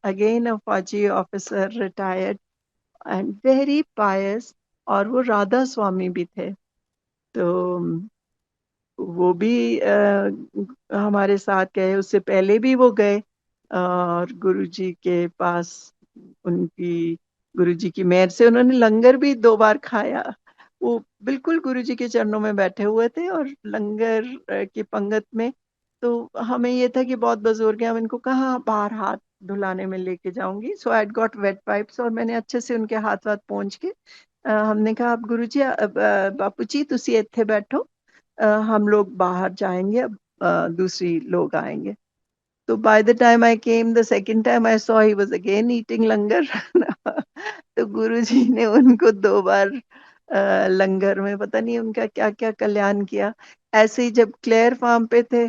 Again a fauji officer, retired and very pious, और वो राधा स्वामी भी थे। तो वो भी हमारे साथ गए, उससे पहले भी वो गए और गुरुजी के पास उनकी गुरुजी की मेहर से उन्होंने लंगर भी 2 बार खाया। वो बिल्कुल गुरुजी के चरणों में बैठे हुए थे और लंगर की पंगत में। तो हमें ये था कि बहुत बुजुर्ग हैं, अब इनको कहाँ बाहर हाथ धुलाने में लेके जाऊंगी। सो आई गॉट वेट पाइप्स और मैंने अच्छे से उनके हाथ वाथ पोंछ के हमने कहा, अब गुरुजी बापू जी तुसी ਇੱਥੇ बैठो, हम लोग बाहर जाएंगे, अब दूसरी लोग आएंगे। तो by the time I came the second time I saw he was again eating langar. तो गुरुजी ने उनको 2 बार लंगर में पता नहीं उनका क्या क्या कल्याण किया। ऐसे ही जब क्लेयर फार्म पे थे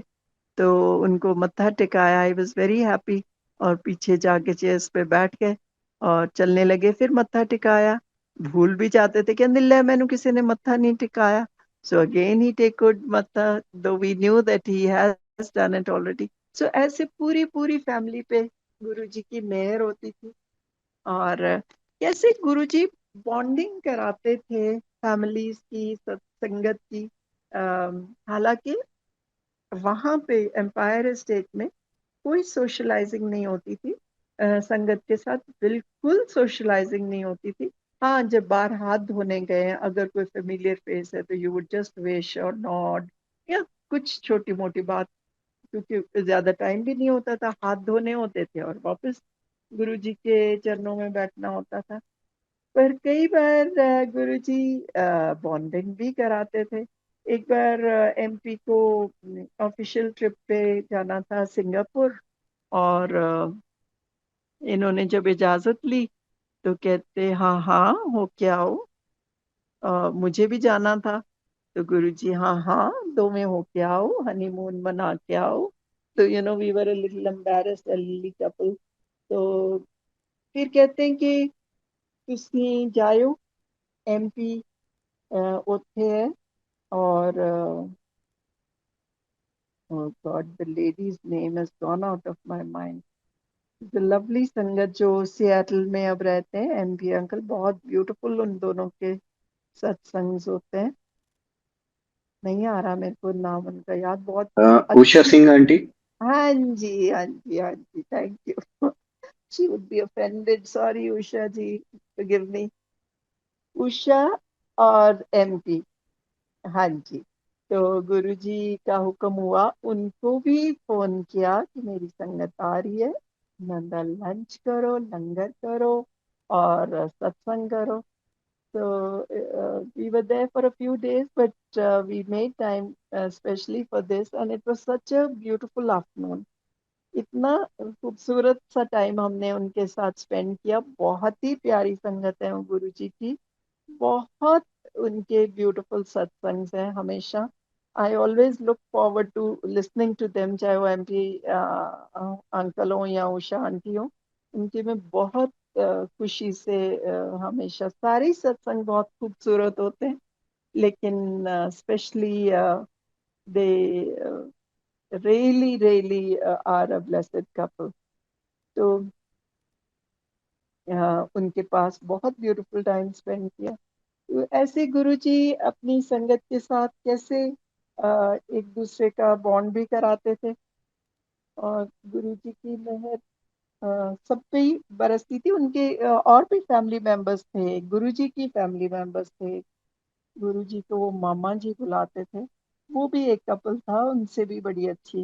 तो उनको मत्था टिकाया, आई वाज वेरी हैप्पी, और पीछे जाके चेयर्स पे बैठ गए और चलने लगे। फिर मत्था टिकाया, भूल भी जाते थे कि अंदिल्ले मैंने किसी ने मत्था नहीं टिकाया। So again he taked matha, though we knew that he has done it already. So ऐसे पूरी पूरी फैमिली पे गुरुजी की मेहर होती थी। और कैसे गुरुजी बॉन्डिंग कराते थे फैमिलीज की, सत्संगत की। हालांकि वहां पे एम्पायर स्टेट में कोई सोशलाइजिंग नहीं होती थी, संगत के साथ बिल्कुल सोशलाइजिंग नहीं होती थी। हाँ, जब बाहर हाथ धोने गए हैं, अगर कोई फेमिलियर फेस है तो यू वुड जस्ट विश और नॉड, या कुछ छोटी मोटी बात, क्योंकि ज्यादा टाइम भी नहीं होता था, हाथ धोने होते थे और वापस गुरुजी के चरणों में बैठना होता था। पर कई बार गुरुजी बॉन्डिंग भी कराते थे। एक बार एमपी को ऑफिशियल ट्रिप पे जाना था सिंगापुर, और इन्होंने जब इजाजत ली तो कहते हाँ हाँ हो के आओ, मुझे भी जाना था। तो गुरुजी हाँ हाँ दो में हो के आओ, हनीमून मना के आओ। तो we were a little embarrassed elderly couple. तो फिर कहते हैं कि तुसी जायो एमपी, ਉੱਥੇ है, और oh God, the lady's name has gone out of my mind. The lovely संगत जो सियाटल में अब रहते हैं, एमपी अंकल, बहुत ब्यूटीफुल उन दोनों के सत्संग होते हैं। नहीं आ रहा मेरे को नाम उनका याद, बहुत उषा अच्छी। सिंह आंटी। हाँ जी, हाँ जी, हाँ जी, thank you. She would be offended, sorry Usha ji, forgive me. Usha और एमपी, हाँ जी। तो गुरुजी का हुक्म हुआ, उनको भी फोन किया कि मेरी संगत आ रही है, नंदा लंच करो, लंगर करो और सत्संग करो। So we were there for a few days, but we made time especially for this, and it was such a beautiful afternoon. इतना खूबसूरत सा टाइम हमने उनके साथ स्पेंड किया। बहुत ही प्यारी संगत है वो गुरुजी की, बहुत उनके ब्यूटीफुल सत्संग हैं हमेशा। I always look forward to listening to them, चाहे वो एमपी अंकल हो या उषा आंटी हो। उनके में बहुत खुशी से हमेशा सारे ही सत्संग बहुत खूबसूरत होते हैं, लेकिन specially they really really are a blessed couple. तो उनके पास बहुत ब्यूटीफुल टाइम स्पेंड किया। तो ऐसे गुरुजी अपनी संगत के साथ कैसे एक दूसरे का बॉन्ड भी कराते थे, और गुरुजी की मेहर सब पे ही बरसती थी। उनके और भी फैमिली मेंबर्स थे, गुरुजी की फैमिली मेंबर्स थे। गुरुजी को वो मामा जी बुलाते थे, वो भी एक कपल था, उनसे भी बड़ी अच्छी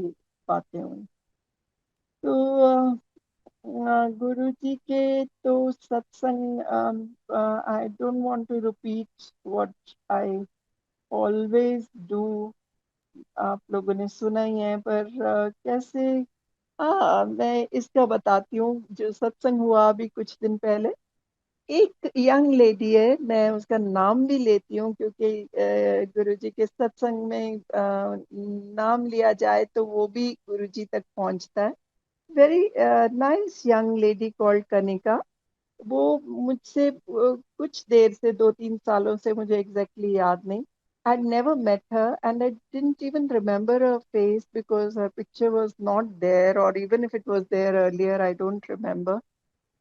बातें हुई। तो गुरुजी के तो सत्संग, I don't want to repeat what I always do, आप लोगों ने सुना ही है, पर कैसे, हाँ मैं इसका बताती हूँ। जो सत्संग हुआ अभी कुछ दिन पहले, एक यंग लेडी है, मैं उसका नाम भी लेती हूँ क्योंकि गुरुजी के सत्संग में नाम लिया जाए तो वो भी गुरुजी तक पहुंचता है। Very nice young lady called Kanika. वो मुझसे कुछ देर से, 2-3 सालों से, मुझे एग्जैक्टली याद नहीं, I'd never met her and I didn't even remember her face because her picture was not there, or even if it was there earlier, I don't remember.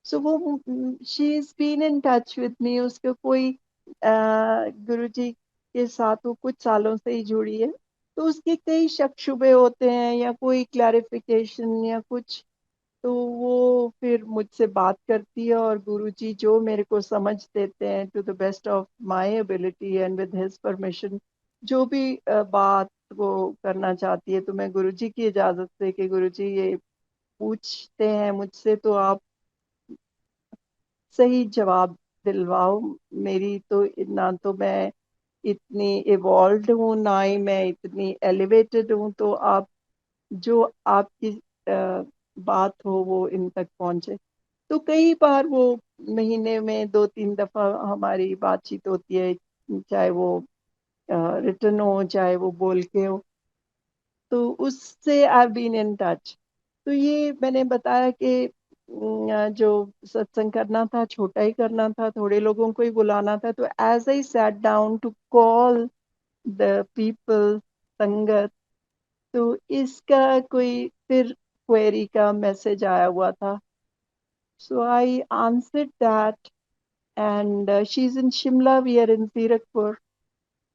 So वो she's been in touch with me. उसका कोई गुरुजी के साथ वो कुछ सालों से ही जुड़ी है, तो उसके कई शक शुबे होते हैं या कोई क्लैरिफिकेशन या कुछ, तो वो फिर मुझसे बात करती है और गुरुजी जो मेरे को समझ देते हैं to the best of my ability and with his permission, जो भी बात वो करना चाहती है, तो मैं गुरुजी की इजाजत से कि गुरुजी ये पूछते हैं मुझसे तो आप सही जवाब दिलवाओ। मेरी तो ना तो मैं इतनी इवॉल्व्ड हूँ, ना ही मैं इतनी एलिवेटेड हूँ, तो आप जो आपकी बात हो वो इन तक पहुंचे। तो कई बार वो महीने में 2-3 दफा हमारी बातचीत होती है, चाहे वो रिटर्न हो चाहे वो बोल के हो, तो उससे आई बीन इन टच। तो ये मैंने बताया कि जो सत्संग करना था छोटा ही करना था, थोड़े लोगों को ही बुलाना था, तो as I sat down to call the people sangat, तो इसका कोई फिर क्वेरी का मैसेज आया हुआ था। So I answered that and she is in Shimla, we are in Zirakpur.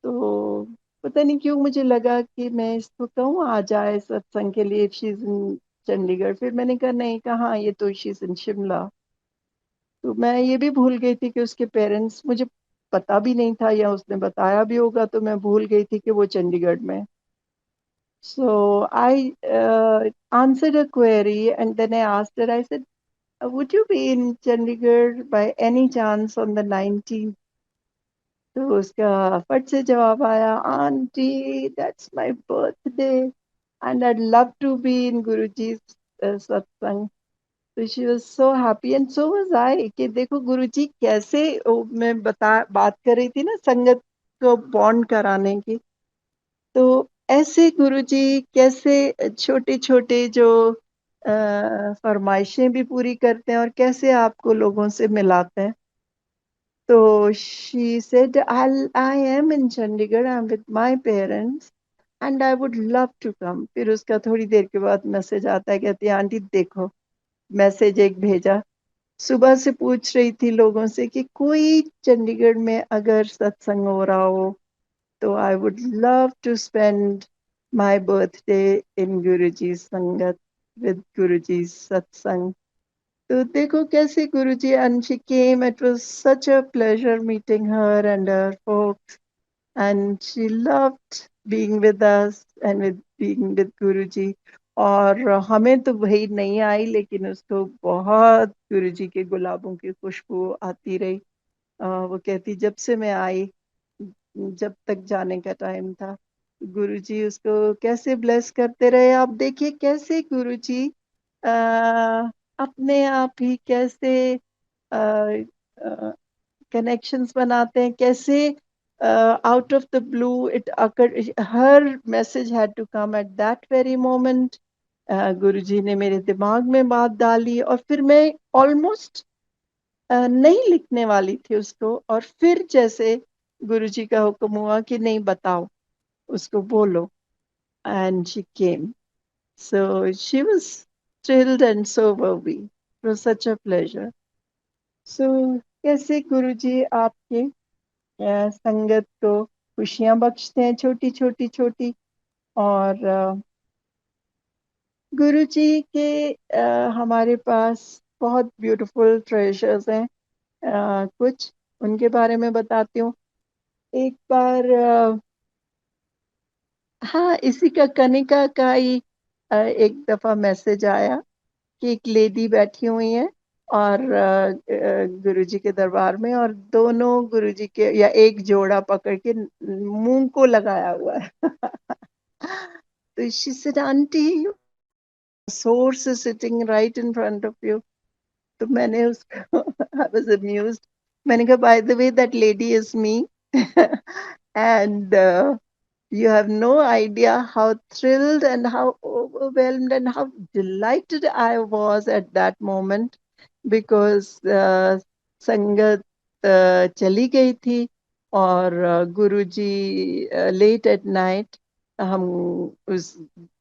तो पता नहीं क्यों मुझे लगा कि मैं इसको कहूँ आ जाए सत्संग के लिए, शी इज इन चंडीगढ़। फिर मैंने कहा नहीं, कहाँ, ये तो शी इज इन शिमला। तो मैं ये भी भूल गई थी कि उसके पेरेंट्स, मुझे पता भी नहीं था या उसने बताया भी होगा, तो मैं भूल गई थी कि वो चंडीगढ़ में। So I answered a query and then I asked her, I said, would you be in Chandigarh by any chance on the 19th? तो उसका फट से जवाब आया, aunty that's my birthday and I'd love to be in Guruji's satsang. तो she was so happy and so was I कि देखो गुरुजी कैसे मैं बात कर रही थी ना संगत को बॉन्ड कराने की, तो ऐसे गुरुजी कैसे छोटे-छोटे जो फरमाइशें भी पूरी करते हैं और कैसे आपको लोगों से मिलाते हैं। तो she said I am in Chandigarh, I am with my parents and I would love to come. फिर उसका थोड़ी देर के बाद मैसेज आता है, कहती है आंटी देखो, मैसेज एक भेजा। सुबह से पूछ रही थी लोगों से कि कोई चंडीगढ़ में अगर सत्संग हो रहा हो, तो I would love to spend my birthday in Guruji's Sangat with Guruji's Satsang. So देखो कैसे Guruji, and she came. It was such a pleasure meeting her and her folks, and she loved being with us and with being with Guruji. और हमें तो भाई नहीं आई, लेकिन उसको बहुत गुरुजी के गुलाबों की खुशबू आती रही। वो कहती जब से मैं आई, जब तक जाने का टाइम था, गुरुजी उसको कैसे ब्लेस करते रहे। आप देखिए कैसे गुरुजी अपने आप ही कैसे कनेक्शंस बनाते हैं, कैसे out of the blue it occur, her message had to come at that very moment. Guruji ने मेरे दिमाग में बात डाली और फिर मैं ऑलमोस्ट नहीं लिखने वाली थी उसको, और फिर जैसे गुरुजी का हुक्म हुआ कि नहीं बताओ, उसको बोलो, and she came. So she was thrilled and so were we. It was such a pleasure. So कैसे गुरुजी आपके संगत को खुशियां बख्शते हैं छोटी छोटी छोटी, और गुरुजी के हमारे पास बहुत ब्यूटीफुल ट्रेजर्स हैं। कुछ उनके बारे में बताती हूँ। एक बार हाँ, इसी का कनिका का ही एक दफा मैसेज आया कि एक लेडी बैठी हुई है और गुरुजी के दरबार में, और दोनों गुरुजी के या एक जोड़ा पकड़ के मुंह को लगाया हुआ है। तो she said aunty, source is sitting right in front of you. तो मैंने उसको आई वाज अम्यूज्ड। मैंने कहा by the way that lady is me. And you have no idea how thrilled and how overwhelmed and how delighted I was at that moment, because संगत चली गई थी और गुरुजी लेट एट नाइट, हम उस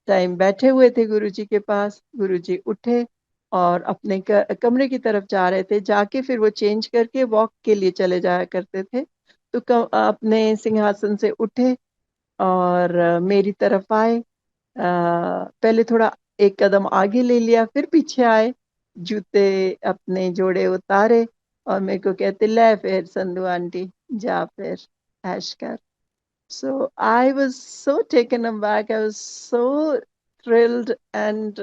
time बैठे हुए थे गुरुजी के पास। गुरुजी उठे और अपने कमरे की तरफ जा रहे थे, जाके फिर वो चेंज करके वॉक के लिए चले जाया करते थे। तो अपने सिंहासन से उठे और मेरी तरफ आए। पहले थोड़ा एक कदम आगे ले लिया, फिर पीछे आए, जूते अपने जोड़े उतारे और मेरे को कहते, ले फिर संधू आंटी, जा फिर ऐश कर। So I was so taken aback. I was so thrilled, and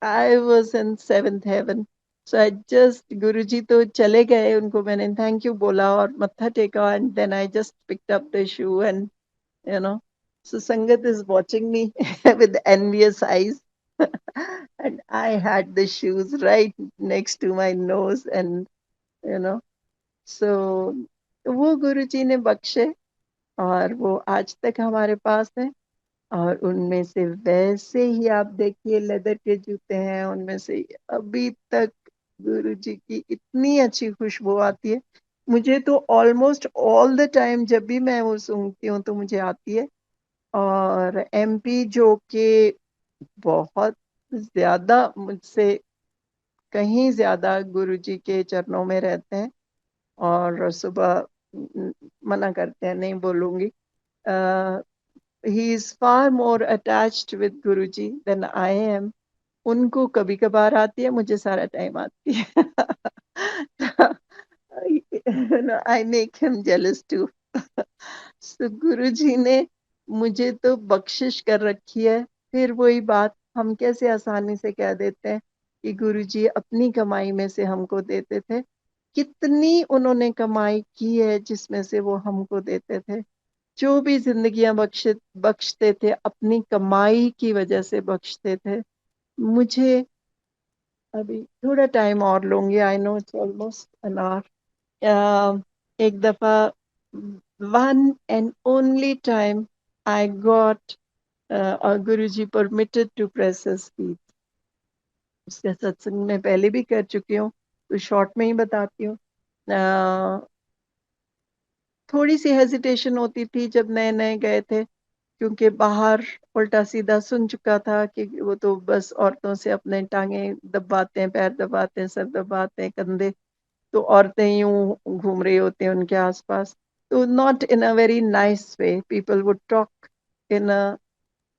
I was in seventh heaven. So I just, Guruji to chale gaye, unko maine thank you bola aur matha teka, and then I just picked up the shoe, and you know, so Sangat is watching me with envious eyes. And I had the shoes right next to my nose, and you know, so वो गुरुजी ने बख्शे और वो आज तक हमारे पास है। और उनमें से वैसे ही आप देखिए लेदर के जूते हैं, उनमें से अभी तक गुरुजी की इतनी अच्छी खुशबू आती है। मुझे तो ऑलमोस्ट ऑल द टाइम जब भी मैं वो सूंघती हूँ तो मुझे आती है। और एमपी जो कि बहुत ज्यादा मुझसे, कहीं ज्यादा गुरुजी के चरणों में रहते हैं और सुबह मना करते हैं, नहीं बोलूंगी। He is far more attached with Guruji than I am. उनको कभी कभार आती है, मुझे सारा टाइम आती है। I make him jealous too. So Guruji ने मुझे तो बख्शिश कर रखी है। फिर वही बात, हम कैसे आसानी से कह देते हैं कि गुरुजी अपनी कमाई में से हमको देते थे। कितनी उन्होंने कमाई की है जिसमें से वो हमको देते थे। जो भी जिंदगियां बख्शते थे अपनी कमाई की वजह से बख्शते थे। मुझे अभी थोड़ा टाइम और लूंगी, I know it's almost an hour. एक दफा, one and only time I got और Guruji permitted to press his feet. उसका सत्संग में पहले भी कर चुकी हूँ, तो शॉर्ट में ही बताती हूँ। थोड़ी सी हेजिटेशन होती थी जब नए नए गए थे, क्योंकि बाहर उल्टा सीधा सुन चुका था कि वो तो बस औरतों से अपने टांगे दबाते हैं, पैर दबाते हैं, सर दबाते हैं, कंधे। तो औरतें यूं घूम रही होती हैं उनके आसपास। तो not in a very nice way, people would talk in a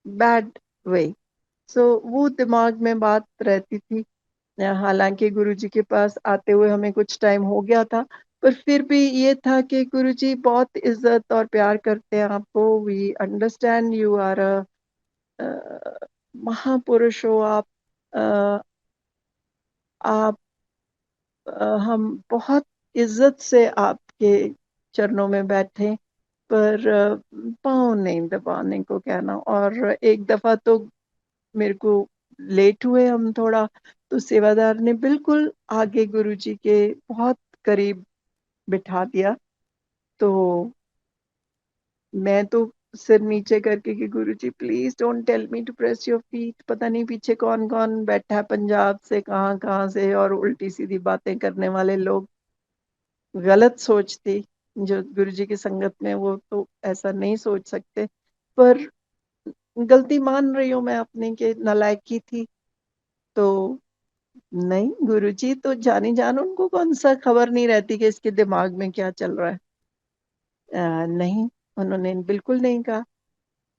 bad way. So वो दिमाग में बात रहती थी। हालांकि गुरुजी के पास आते हुए हमें कुछ टाइम हो गया था, पर फिर भी ये था कि गुरुजी बहुत इज्जत और प्यार करते हैं आपको। We understand you are a mahapurush हो आप। अ, आप हम बहुत इज्जत से आपके चरणों में बैठे, पर पाँव नहीं दबाने को कहना। और एक दफा तो मेरे को लेट हुए हम थोड़ा, तो सेवादार ने बिल्कुल आगे गुरुजी के बहुत करीब बिठा दिया। तो मैं तो सिर नीचे करके कि Guruji please don't tell me to press your feet. पता नहीं पीछे कौन कौन बैठा है, पंजाब से कहाँ कहाँ से, और उल्टी सीधी बातें करने वाले लोग। गलत सोच थी जो गुरुजी की संगत में, वो तो ऐसा नहीं सोच सकते। पर गलती मान रही हूँ मैं अपनी के नालायकी थी। तो नहीं, गुरुजी तो जानी जान, उनको कौन सा खबर नहीं रहती कि इसके दिमाग में क्या चल रहा है। नहीं, उन्होंने बिल्कुल नहीं कहा।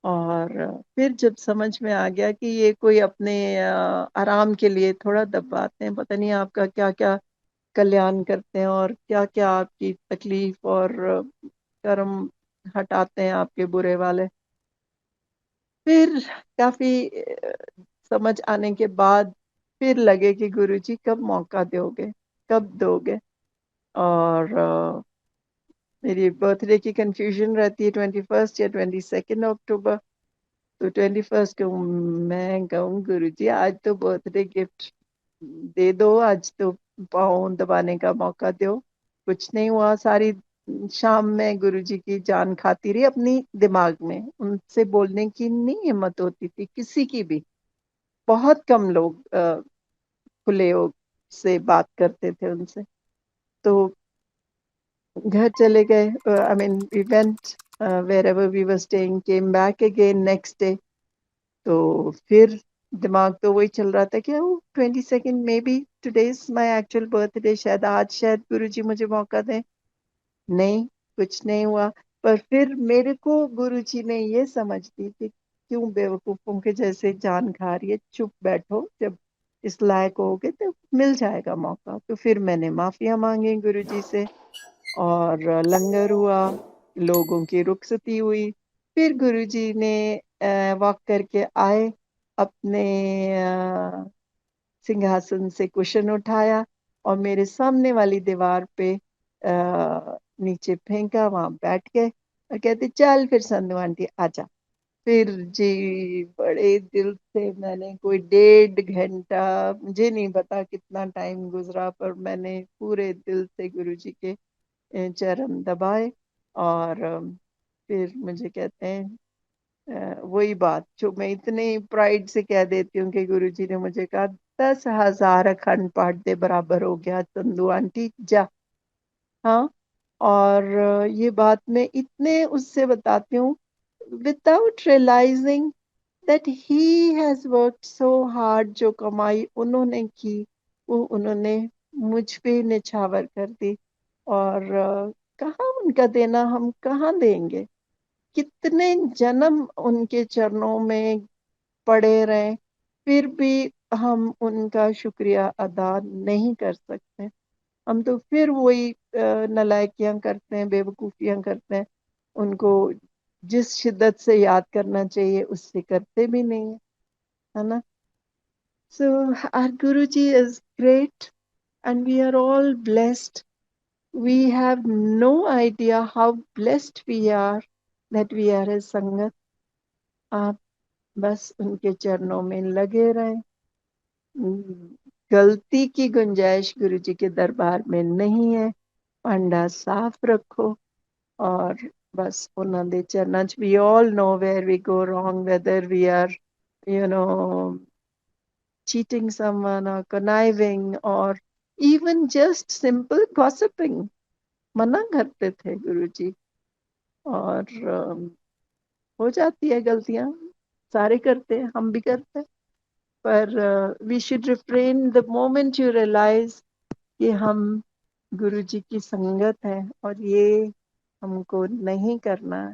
और फिर जब समझ में आ गया कि ये कोई अपने आराम के लिए थोड़ा दबाते हैं, पता नहीं आपका क्या क्या कल्याण करते हैं और क्या क्या आपकी तकलीफ और कर्म हटाते हैं आपके बुरे वाले। फिर काफी समझ आने के बाद फिर लगे कि गुरुजी कब मौका दोगे, कब दोगे। और मेरी बर्थडे की कंफ्यूजन रहती है 21 या 22 अक्टूबर। तो 21 को मैं कहूँ गुरुजी आज तो बर्थडे गिफ्ट दे दो, आज तो पाँव दबाने का मौका दो। कुछ नहीं हुआ। सारी शाम में गुरुजी की जान खाती रही अपनी दिमाग में। उनसे बोलने की नहीं हिम्मत होती थी किसी की भी। बहुत कम लोग खुले से बात करते थे उनसे। तो घर चले गए। I mean we went wherever we were staying, came back again next day. तो फिर दिमाग तो वही चल रहा था कि 22nd may be today is my actual birthday, शायद आज शायद गुरुजी मुझे मौका दें। नहीं, कुछ नहीं हुआ। पर फिर मेरे को गुरुजी ने ये समझ दी कि क्यों बेवकूफों के जैसे जान खा रही है, चुप बैठो, जब इस लायक होगे तो मिल जाएगा मौका। तो फिर मैंने माफिया मांगी गुरुजी से, और लंगर हुआ, लोगों की रुखसती हुई। फिर गुरुजी ने वॉक करके आए, अपने अ, सिंहासन से कुशन उठाया और मेरे सामने वाली दीवार पे नीचे फेंका, वहां बैठ गए और कहते चल फिर संधू आंटी आजा। फिर जी बड़े दिल से मैंने कोई 1.5 घंटा, मुझे नहीं पता कितना टाइम गुजरा, पर मैंने पूरे दिल से गुरुजी के चरण दबाए। और फिर मुझे कहते हैं वही बात जो मैं इतने प्राइड से कह देती हूँ कि गुरुजी ने मुझे कहा 10,000 अखंड पाठ दे बराबर हो गया चंदू आंटी जा। हाँ। और ये बात मैं इतने उससे बताती हूँ, without realising that he has worked so hard. जो कमाई उन्होंने की वो उन्होंने मुझ पे निछावर कर दी। और कहाँ उनका देना हम कहाँ देंगे। कितने जन्म उनके चरणों में पड़े रहे, फिर भी हम उनका शुक्रिया अदा नहीं कर सकते। हम तो फिर वही नालायकियां करते हैं, बेवकूफियां करते हैं। उनको जिस शिद्दत से याद करना चाहिए उससे करते भी नहीं है, है ना। So our Guruji is great and we are all blessed. We have no idea how blessed we are that we are his sangat. आप बस उनके चरणों में लगे रहें। गलती की गुंजाइश गुरु जी के दरबार में नहीं है। पांडा साफ रखो और बस उन्होंने दे चरणा च। We all know where we go wrong, whether we are you know cheating someone or conniving or even just simple gossiping। मना करते थे गुरुजी। और हो जाती है गलतियां, सारे करते हैं, हम भी करते हैं। पर we should refrain the moment you realise कि हम गुरुजी की संगत है और ये हमको नहीं करना है।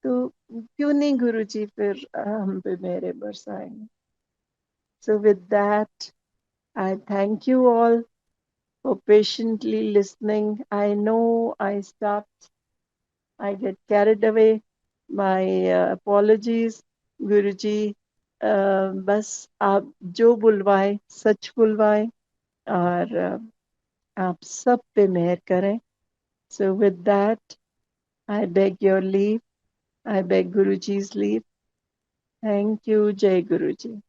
तो क्यों नहीं गुरुजी फिर हम पे मेरे बरसाएंगे। So with that I thank you all for patiently listening. I know I stopped, I get carried away. My apologies, Guruji. बस आप जो बुलवाए सच बुलवाए और आप सब पे मेहर करें। So with that, I beg your leave. I beg Guruji's leave. Thank you, Jai Guruji.